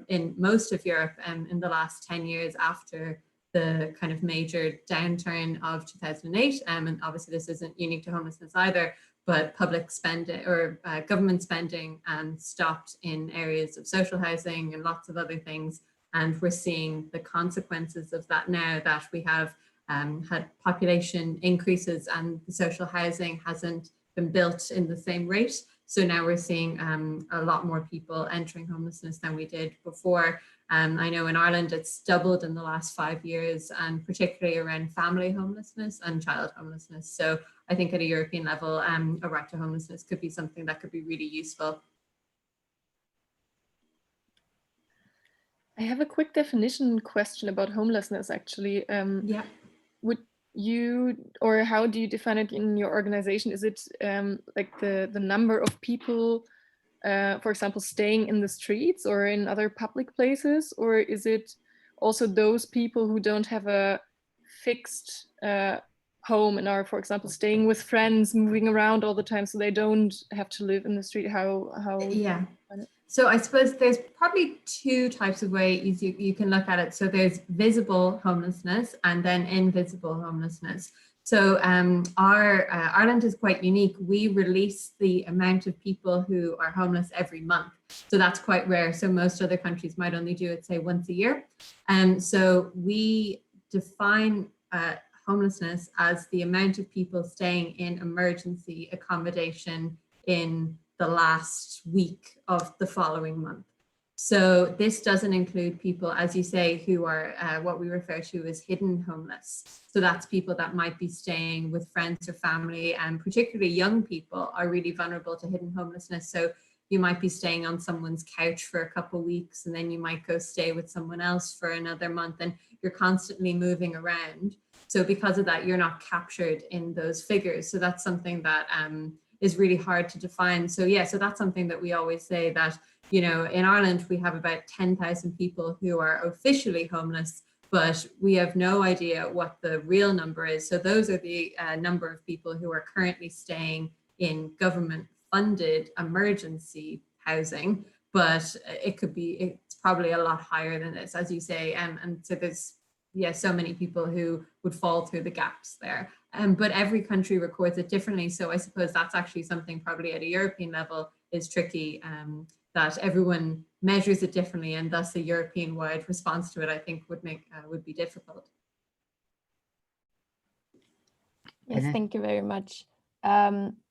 in most of Europe in the last 10 years after the kind of major downturn of 2008. And obviously this isn't unique to homelessness either, but public spending or government spending stopped in areas of social housing and lots of other things. And we're seeing the consequences of that now that we have had population increases and the social housing hasn't been built in the same rate. So now we're seeing a lot more people entering homelessness than we did before. I know in Ireland it's doubled in the last 5 years, and particularly around family homelessness and child homelessness. So I think at a European level, a right to homelessness could be something that could be really useful. I have a quick definition question about homelessness, actually. Yeah. Would you, or how do you define it in your organization? Is it like the number of people, for example, staying in the streets or in other public places? Or is it also those people who don't have a fixed home and are, for example, staying with friends, moving around all the time so they don't have to live in the street? How Yeah. So I suppose there's probably two types of ways you can look at it. So there's visible homelessness and then invisible homelessness. So Ireland is quite unique. We release the amount of people who are homeless every month. So that's quite rare. So most other countries might only do it, say, once a year. And so we define homelessness as the amount of people staying in emergency accommodation in the last week of the following month. So this doesn't include people, as you say, who are what we refer to as hidden homeless. So that's people that might be staying with friends or family, and particularly young people are really vulnerable to hidden homelessness. So you might be staying on someone's couch for a couple of weeks, and then you might go stay with someone else for another month, and you're constantly moving around. So because of that, you're not captured in those figures. So that's something that is really hard to define. So yeah, so that's something that we always say that, you know, in Ireland, we have about 10,000 people who are officially homeless, but we have no idea what the real number is. So those are the number of people who are currently staying in government funded emergency housing, but it's probably a lot higher than this, as you say. And so there's, yeah, so many people who would fall through the gaps there. But every country records it differently. So I suppose that's actually something probably at a European level is tricky, that everyone measures it differently, and thus a European-wide response to it, I think, would be difficult. Yes, thank you very much.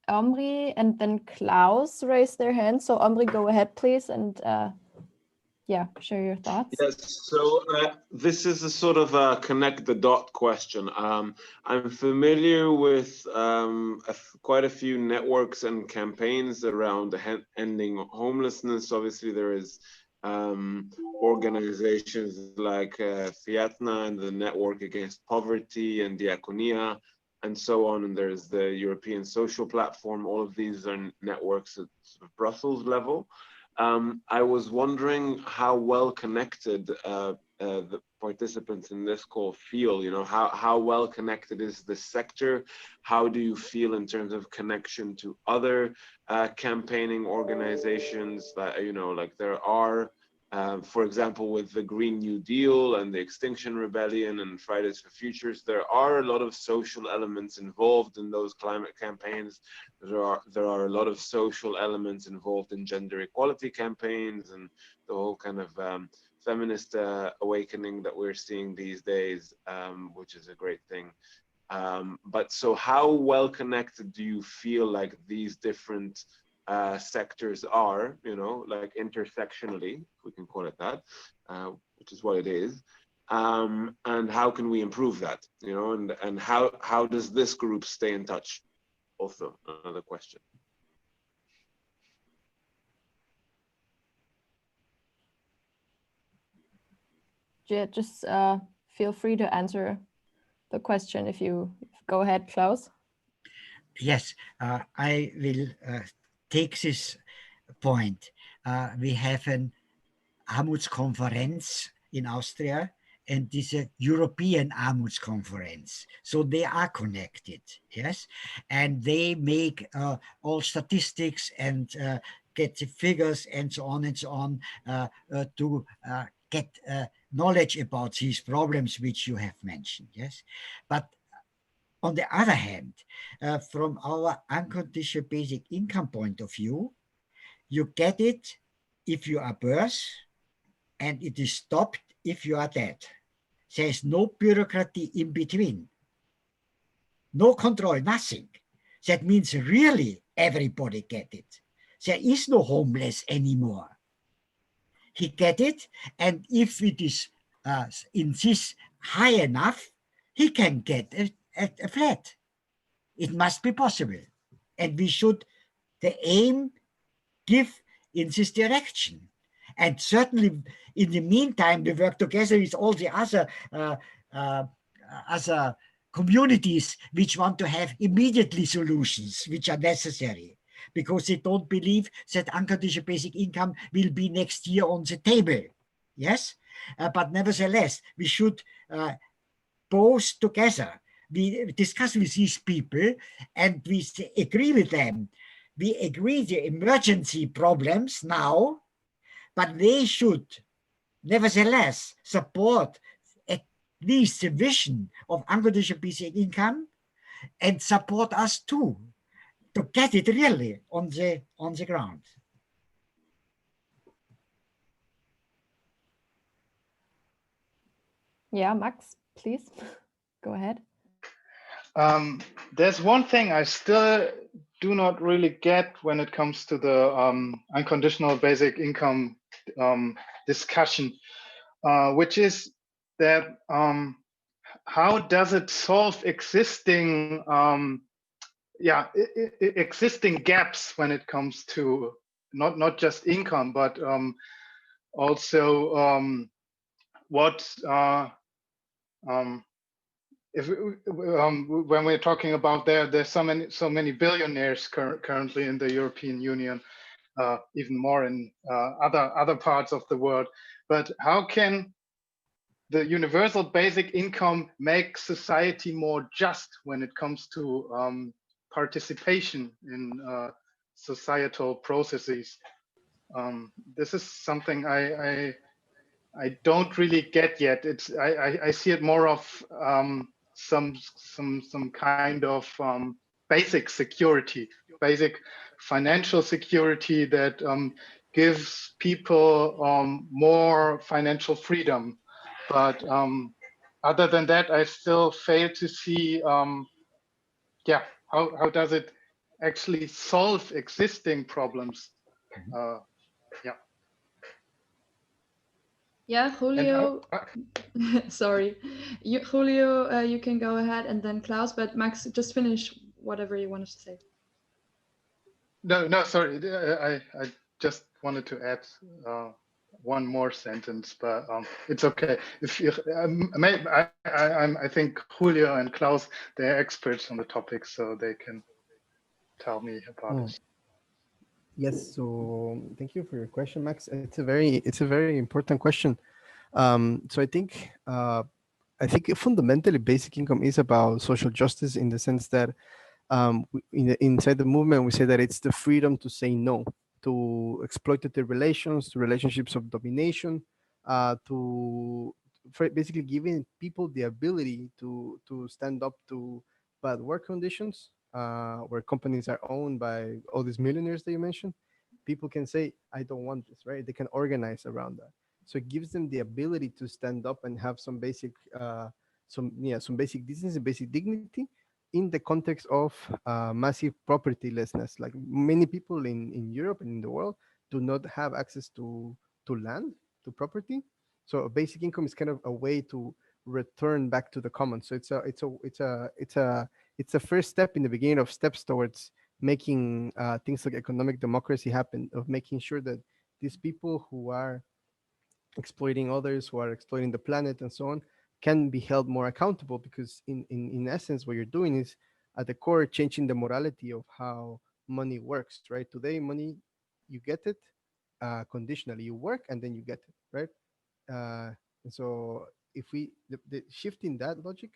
Omri and then Klaus raised their hand. So Omri, go ahead, please, and yeah, share your thoughts. Yes, so this is a sort of a connect the dot question. I'm familiar with quite a few networks and campaigns around ending homelessness. Obviously, there is organizations like Fiatna and the Network Against Poverty and Diakonia and so on. And there's the European Social Platform. All of these are networks at sort of Brussels level. I was wondering how well connected the participants in this call feel. You know, how well connected is this sector? How do you feel in terms of connection to other campaigning organizations that, you know, like there are, for example, with the Green New Deal and the Extinction Rebellion and Fridays for Futures, there are a lot of social elements involved in those climate campaigns. There are a lot of social elements involved in gender equality campaigns and the whole kind of feminist awakening that we're seeing these days, which is a great thing. But so how well connected do you feel like these different sectors are, you know, like intersectionally, if we can call it that, which is what it is, and how can we improve that, you know, and how does this group stay in touch? Also, another question. Yeah, just feel free to answer the question if you go ahead, Klaus. Yes, I will take this point. We have an Armutskonferenz in Austria, and this is a European Armutskonferenz. So they are connected, yes? And they make all statistics and get the figures and so on to get knowledge about these problems which you have mentioned, yes? But on the other hand, from our unconditional basic income point of view, you get it if you are birth, and it is stopped if you are dead. There is no bureaucracy in between. No control, nothing. That means really everybody get it. There is no homeless anymore. He get it, and if it is in this high enough, he can get a flat. It must be possible. And we should, the aim, give in this direction. And certainly, in the meantime, we work together with all the other communities which want to have immediately solutions which are necessary, because they don't believe that unconditional basic income will be next year on the table. Yes, but nevertheless, we should both together. We discuss with these people and we agree with them. We agree the emergency problems now, but they should nevertheless support at least the vision of unconditional basic income and support us too to get it really on the ground. Yeah, Max, please go ahead. There's one thing I still do not really get when it comes to the unconditional basic income discussion, which is that how does it solve existing existing gaps when it comes to not just income, but also what If when we're talking about there's so many billionaires currently in the European Union, even more in other parts of the world. But how can the universal basic income make society more just when it comes to participation in societal processes? This is something I don't really get yet. I see it more of some kind of basic security, basic financial security that gives people more financial freedom. But other than that, I still fail to see, yeah, how does it actually solve existing problems? Yeah. Yeah, Julio. Sorry, Julio, you can go ahead, and then Klaus. But Max, just finish whatever you wanted to say. No, sorry. I just wanted to add one more sentence, but it's okay. If you, I think Julio and Klaus, they're experts on the topic, so they can tell me about it. Yes. So thank you for your question, Max. It's a very important question. So I think fundamentally basic income is about social justice in the sense that inside the movement, we say that it's the freedom to say no to exploitative relations, to relationships of domination, basically giving people the ability to stand up to bad work conditions, where companies are owned by all these millionaires that you mentioned. People can say, I don't want this, right? They can organize around that. So it gives them the ability to stand up and have some basic basic decency, basic dignity, in the context of massive propertylessness. Like many people in Europe and in the world do not have access to land, to property. So a basic income is kind of a way to return back to the commons. So it's a first step in the beginning of steps towards making things like economic democracy happen, of making sure that these people who are exploiting others, who are exploiting the planet and so on, can be held more accountable, because in essence what you're doing is at the core changing the morality of how money works, right? Today money, you get it conditionally, you work and then you get it, right? And so if the shift in that logic,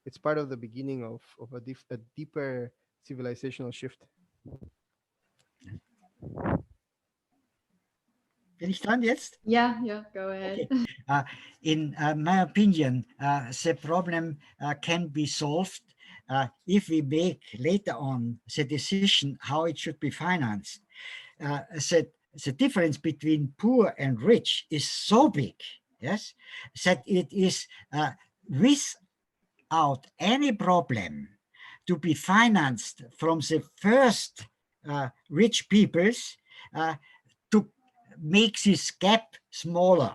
it's part of the beginning of a deeper civilizational shift. Bin ich dran jetzt? Yeah, go ahead. Okay. In my opinion, the problem can be solved if we make later on the decision how it should be financed. The difference between poor and rich is so big, yes, that it is without any problem to be financed from the first rich peoples to make this gap smaller.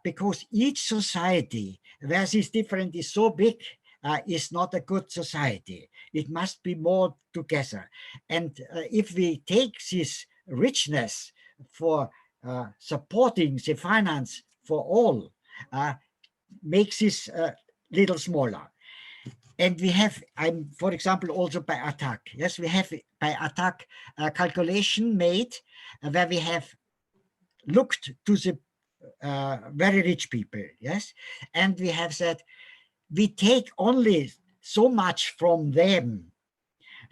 Because each society where this difference is so big is not a good society. It must be more together. And if we take this richness for supporting the finance for all, makes this little smaller. And we have, for example, also by attack. Yes, we have by attack a calculation made where we have looked to the very rich people, yes, and we have said we take only so much from them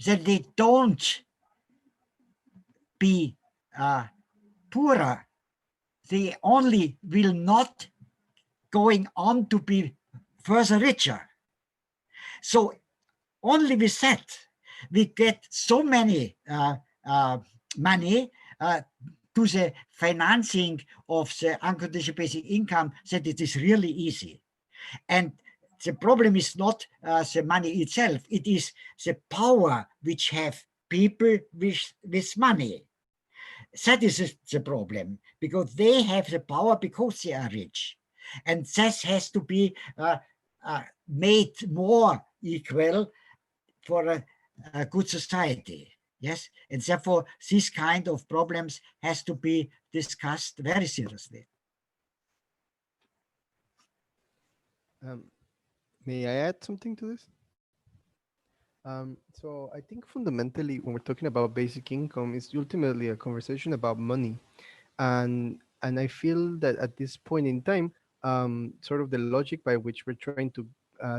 that they don't be poorer. They only will not going on to be further richer. So only with that we get so many money to the financing of the unconditional basic income that it is really easy. And the problem is not the money itself, it is the power which have people with money. That is the problem, because they have the power because they are rich. And that has to be made more equal for a good society. Yes, and therefore this kind of problems has to be discussed very seriously. May I add something to this? So I think fundamentally, when we're talking about basic income, it's ultimately a conversation about money, and I feel that at this point in time, sort of the logic by which we're trying to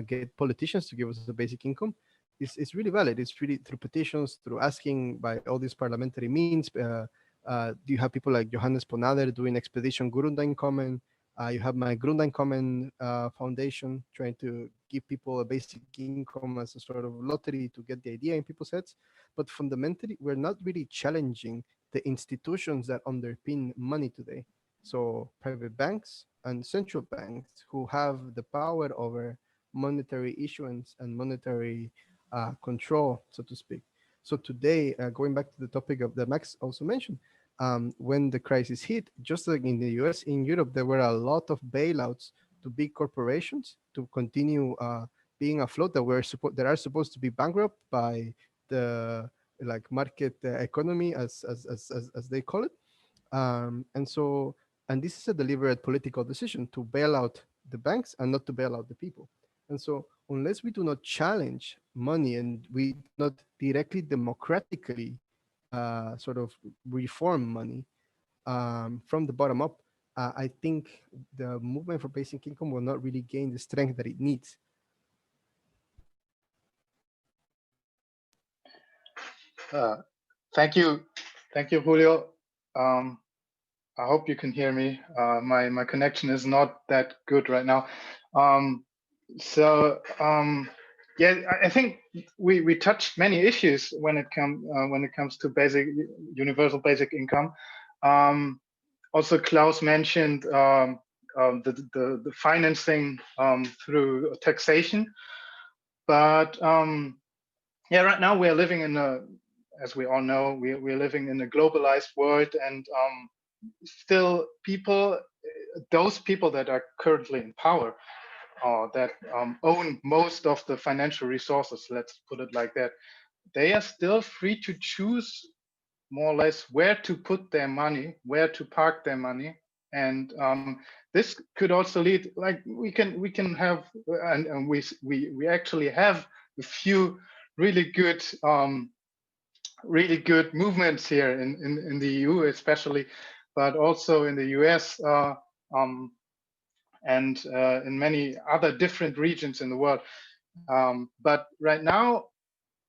get politicians to give us a basic income is really valid. It's really through petitions, through asking by all these parliamentary means. Do you have people like Johannes Ponader doing Expedition Grundeinkommen? You have my Grundeinkommen Foundation trying to give people a basic income as a sort of lottery to get the idea in people's heads. But fundamentally, we're not really challenging the institutions that underpin money today. So private banks and central banks who have the power over monetary issuance and monetary control, so to speak. So today, going back to the topic of that Max also mentioned, when the crisis hit, just like in the US, in Europe, there were a lot of bailouts to big corporations to continue being afloat that are supposed to be bankrupt by the like market economy as they call it. And this is a deliberate political decision to bail out the banks and not to bail out the people. And so unless we do not challenge money and we do not directly democratically sort of reform money from the bottom up, I think the movement for basic income will not really gain the strength that it needs. Thank you, Julio. I hope you can hear me. My connection is not that good right now. Yeah, I think we touched many issues when it comes to universal basic income. Also, Klaus mentioned the financing through taxation, but yeah, right now we are living in as we all know, we're living in a globalized world, and still those people that are currently in power, that own most of the financial resources, let's put it like that, they are still free to choose more or less where to put their money, where to park their money. And this could also lead, like we can have, and we actually have a few really good movements here in the EU especially, but also in the US and in many other different regions in the world. But right now,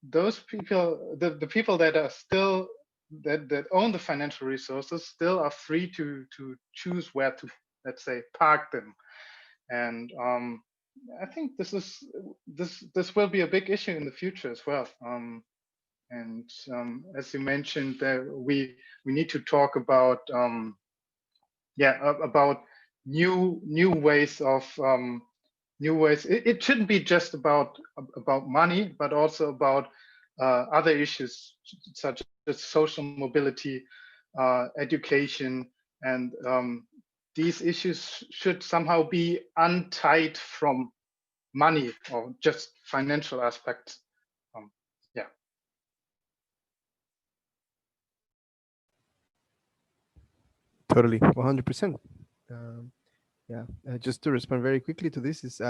those people, the people that are still that own the financial resources, still are free to choose where to, let's say, park them. And I think this will be a big issue in the future as well. And as you mentioned, we need to talk about about new ways of It shouldn't be just about money, but also about other issues such as social mobility, education, and these issues should somehow be untied from money or just financial aspects. Yeah. Totally, 100%. Yeah, just to respond very quickly to this is,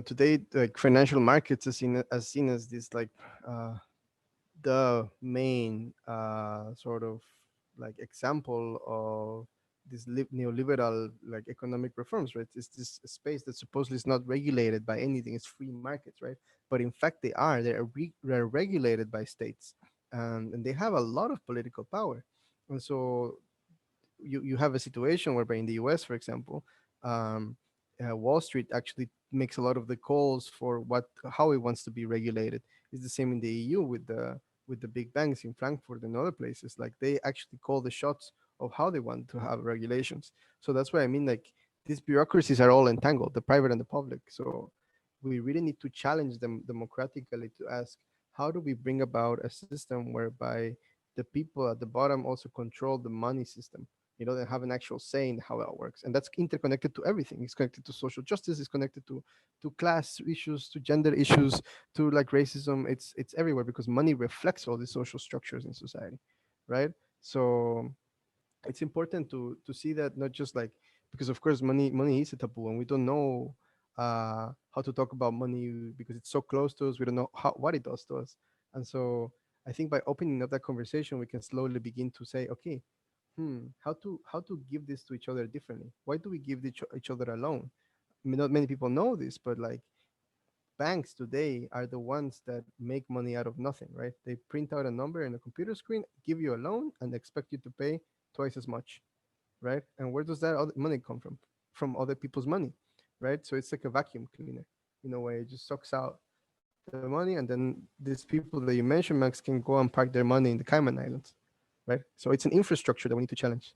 today, like financial markets are seen as this like the main sort of like example of this neoliberal like economic reforms, right? It's this space that supposedly is not regulated by anything. It's free markets, right? But in fact, they are. They're regulated by states, and they have a lot of political power. And so you have a situation whereby in the US, for example, Wall Street actually makes a lot of the calls for how it wants to be regulated. It's the same in the EU with the big banks in Frankfurt and other places. Like they actually call the shots of how they want to have regulations. So that's why I mean, like these bureaucracies are all entangled, the private and the public. So we really need to challenge them democratically to ask, how do we bring about a system whereby the people at the bottom also control the money system? They have an actual say in how it works, and that's interconnected to everything. It's connected to social justice. It's connected to class issues, to gender issues, to like racism. It's everywhere because money reflects all these social structures in society, right? So it's important to see that, not just like, because of course money is a taboo and we don't know how to talk about money because it's so close to us. We don't know what it does to us. And so I think by opening up that conversation, we can slowly begin to say, okay, how to give this to each other differently? Why do we give each other a loan? I mean, not many people know this, but like banks today are the ones that make money out of nothing, right? They print out a number in a computer screen, give you a loan, and expect you to pay twice as much, right? And where does that other money come from? From other people's money, right? So it's like a vacuum cleaner in a way. It just sucks out the money, and then these people that you mentioned, Max, can go and park their money in the Cayman Islands, right? So it's an infrastructure that we need to challenge.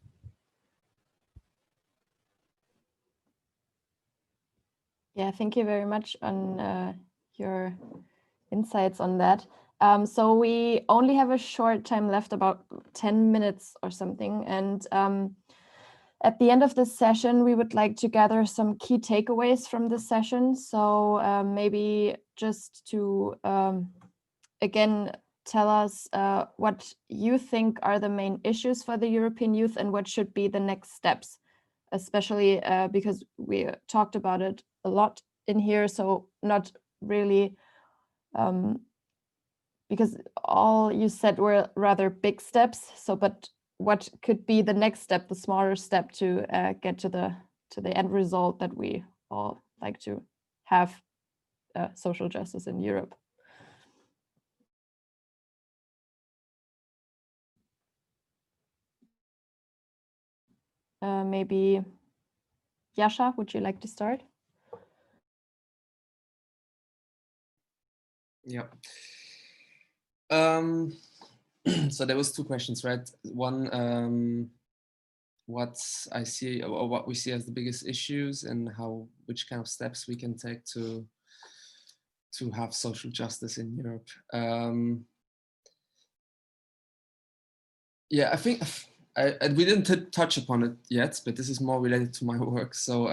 Yeah, thank you very much on your insights on that. So we only have a short time left, about 10 minutes or something. And at the end of this session, we would like to gather some key takeaways from this session. So maybe just to, again, tell us what you think are the main issues for the European youth and what should be the next steps, especially because we talked about it a lot in here, so not really, because all you said were rather big steps. So, but what could be the next step, the smaller step to get to the end result that we all like to have, social justice in Europe? Maybe Jascha, would you like to start? Yeah. So there was two questions, right? One, what I see or what we see as the biggest issues, and which kind of steps we can take to have social justice in Europe. Yeah, I think we didn't touch upon it yet, but this is more related to my work. So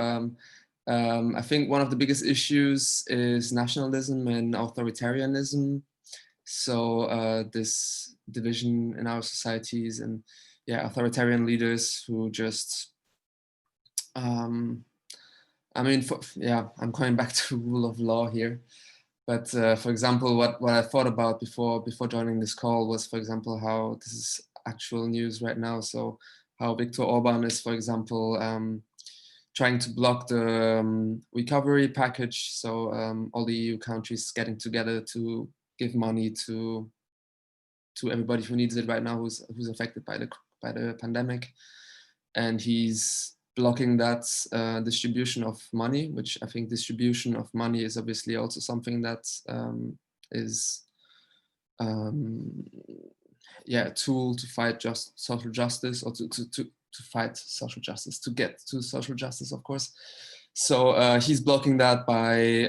I think one of the biggest issues is nationalism and authoritarianism. So this division in our societies, and yeah, authoritarian leaders who just, I mean, I'm coming back to rule of law here. But for example, what I thought about before joining this call was, for example, how this is actual news right now. So how Viktor Orban is, for example, trying to block the recovery package. So all the EU countries getting together to give money to everybody who needs it right now, who's affected by the pandemic, and he's blocking that distribution of money, which I think distribution of money is obviously also something that is a tool to fight social justice, or to fight social justice, to get to social justice, of course. So he's blocking that by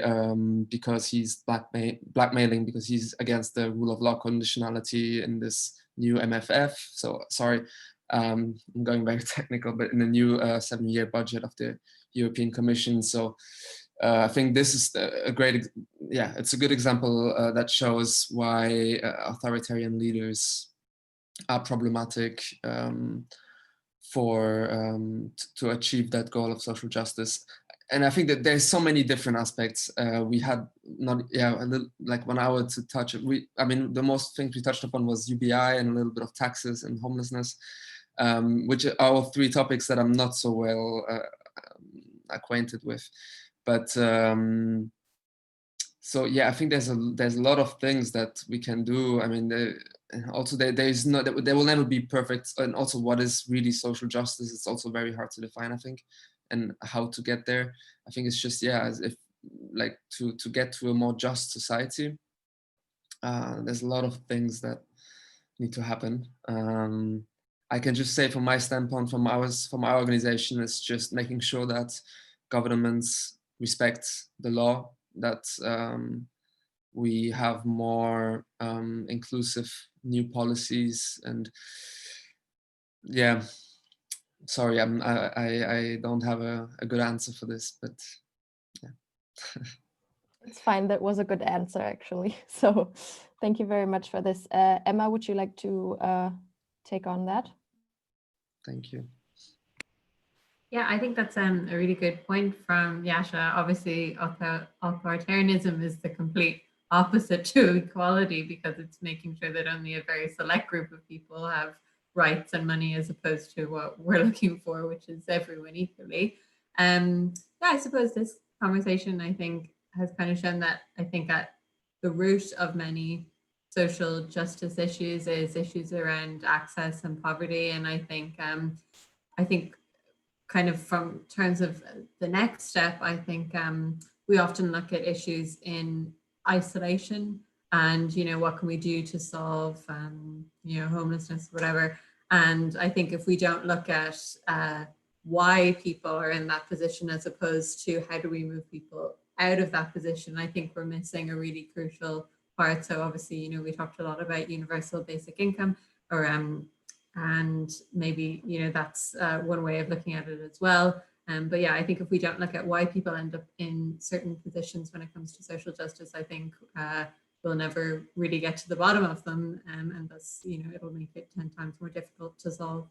because he's blackmailing, because he's against the rule of law conditionality in this new MFF. So sorry, I'm going very technical, but in the new 7-year budget of the European Commission. So I think this is a great, it's a good example that shows why authoritarian leaders are problematic to achieve that goal of social justice. And I think that there's so many different aspects. We had like 1 hour to touch it. The most things we touched upon was UBI and a little bit of taxes and homelessness, which are all 3 topics that I'm not so well acquainted with. But so yeah, I think there's a lot of things that we can do. I mean, also there will never be perfect, and also what is really social justice, it's also very hard to define, I think, and how to get there. I think it's just as if like to get to a more just society. There's a lot of things that need to happen. I can just say from my standpoint, from our organization, it's just making sure that governments respect the law, that we have more inclusive new policies. And sorry, I don't have a good answer for this, but yeah. It's fine. That was a good answer, actually. So thank you very much for this. Emma, would you like to take on that? Thank you. Yeah, I think that's a really good point from Jascha. Obviously, authoritarianism is the complete opposite to equality because it's making sure that only a very select group of people have rights and money as opposed to what we're looking for, which is everyone equally. Yeah, I suppose this conversation, I think, has kind of shown that I think at the root of many social justice issues is issues around access and poverty. And I think kind of from terms of the next step, I think we often look at issues in isolation and, what can we do to solve, homelessness, whatever. And I think if we don't look at why people are in that position as opposed to how do we move people out of that position, I think we're missing a really crucial part. So obviously, we talked a lot about universal basic income or and maybe that's one way of looking at it as well. But yeah, I think if we don't look at why people end up in certain positions when it comes to social justice, I think we'll never really get to the bottom of them, and thus it'll make it 10 times more difficult to solve.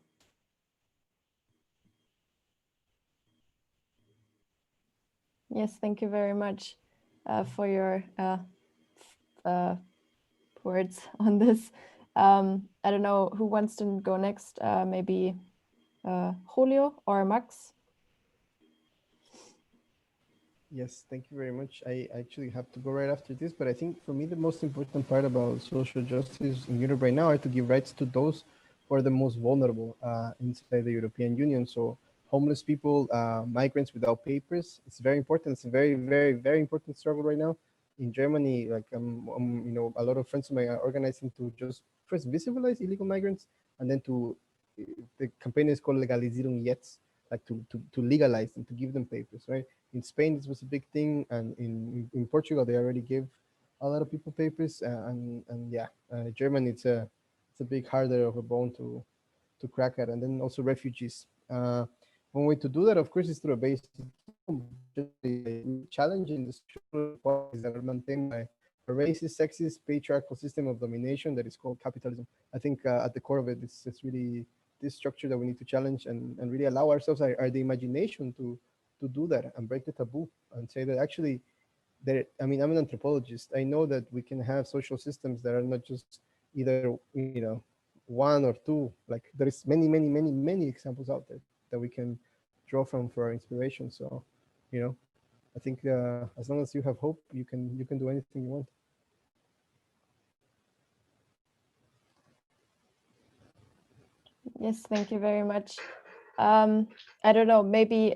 Yes, thank you very much for your words on this. I don't know who wants to go next. Maybe Julio or Max. Yes, thank you very much. I actually have to go right after this, but I think for me, the most important part about social justice in Europe right now are to give rights to those who are the most vulnerable inside the European Union. So homeless people, migrants without papers, it's very important. It's a very, very, very important struggle right now. In Germany, like, a lot of friends of mine are organizing to just first visibilize illegal migrants, and then the campaign is called Legalisierung jetzt, like to legalize them, to give them papers, right? In Spain, this was a big thing, and in Portugal, they already give a lot of people papers, and yeah, Germany, it's a big harder of a bone to crack at, and then also refugees. One way to do that, of course, is through a basic challenging the social policies that are maintained by a racist, sexist, patriarchal system of domination that is called capitalism. I think at the core of it, it's really this structure that we need to challenge and really allow ourselves the imagination to do that and break the taboo and say that actually I'm an anthropologist. I know that we can have social systems that are not just either, one or two. Like there is many, many, many, many examples out there that we can draw from for our inspiration. So, I think as long as you have hope, you can do anything you want. Yes, thank you very much. I don't know, maybe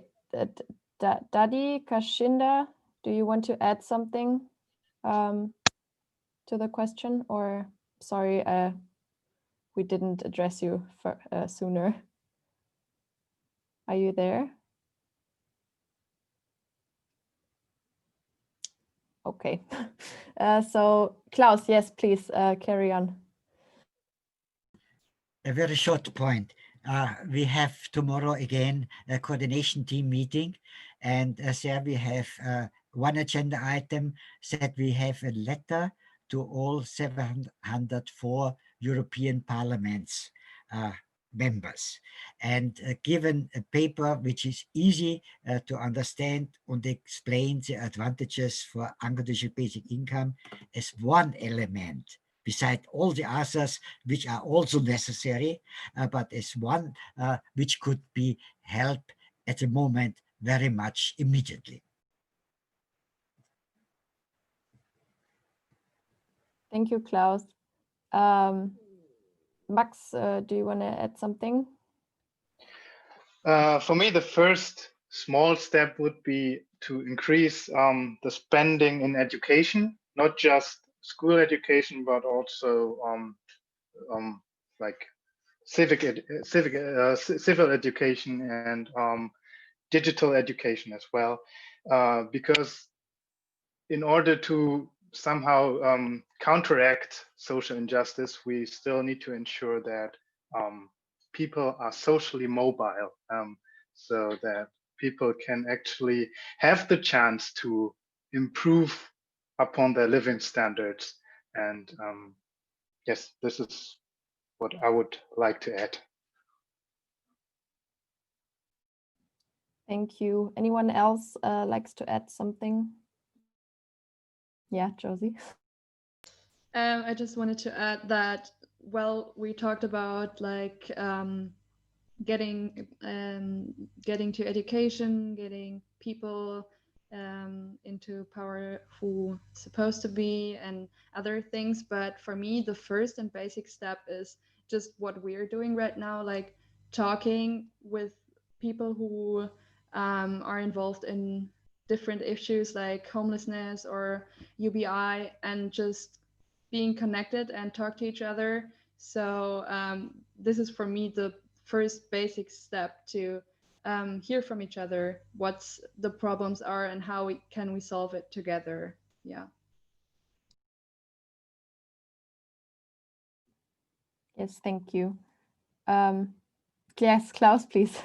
Dadi Kashinda, do you want to add something to the question, or sorry, we didn't address you sooner. Are you there? Okay. So Klaus, yes, please carry on. A very short point. We have tomorrow again a coordination team meeting, and there we have one agenda item that we have a letter to all 704 European Parliaments members, and given a paper which is easy to understand and explain the advantages for unconditional basic income as one element beside all the others which are also necessary, but as one which could be helped at the moment very much immediately. Thank you, Klaus. Max, do you want to add something? For me, the first small step would be to increase the spending in education, not just school education, but also like civil education and digital education as well, because in order to somehow counteract social injustice, we still need to ensure that people are socially mobile, so that people can actually have the chance to improve upon their living standards. And yes, this is what I would like to add. Thank you. Anyone else likes to add something? Yeah, Josie. I just wanted to add that, well, we talked about like getting to education, getting people into power who supposed to be, and other things. But for me, the first and basic step is just what we're doing right now, like talking with people who are involved in different issues like homelessness or UBI, and just being connected and talk to each other. So this is for me the first basic step to hear from each other what's the problems are and how can we solve it together. Yeah. Yes, thank you. Yes, Klaus, please.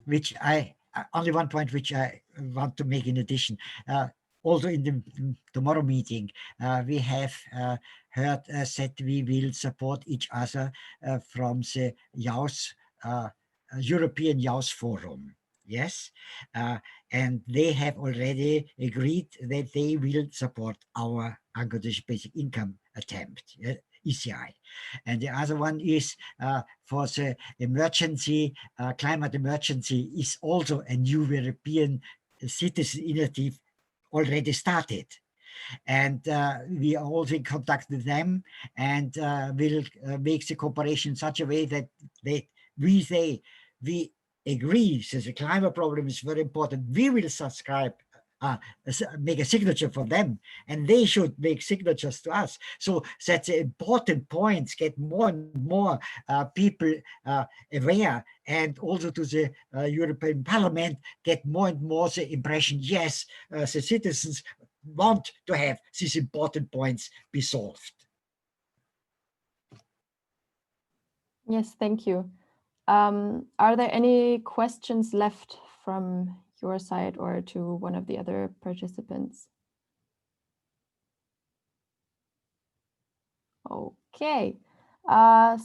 Which I only one point which I want to make in addition. Also in the tomorrow meeting, we have heard that we will support each other from the Youth, European Youth Forum. Yes, and they have already agreed that they will support our unconditional basic income attempt, ECI. And the other one is for the emergency, climate emergency is also a new European citizen initiative already started. And we are also in contact with them, and will make the cooperation in such a way that we say we agree that the climate problem is very important. We will subscribe, make a signature for them, and they should make signatures to us, so that the important points get more and more people aware, and also to the European Parliament get more and more the impression, yes, the citizens want to have these important points be solved. Yes, thank you. Are there any questions left from your side or to one of the other participants? Okay.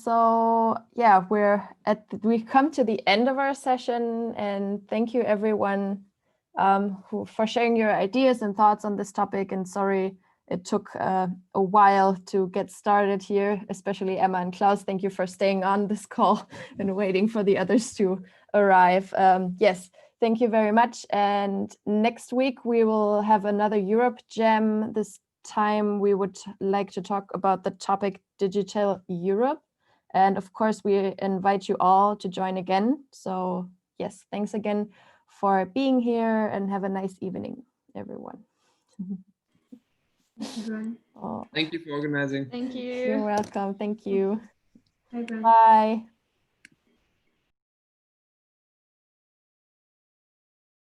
So yeah, we've come to the end of our session, and thank you everyone for sharing your ideas and thoughts on this topic. And sorry it took a while to get started here, especially Emma and Klaus. Thank you for staying on this call and waiting for the others to arrive. Yes, thank you very much. And next week we will have another Europe Jam. This time we would like to talk about the topic Digital Europe. And of course, we invite you all to join again. So yes, thanks again for being here, and have a nice evening, everyone. Thank you for organizing. Thank you. You're welcome. Thank you. Bye. Bye.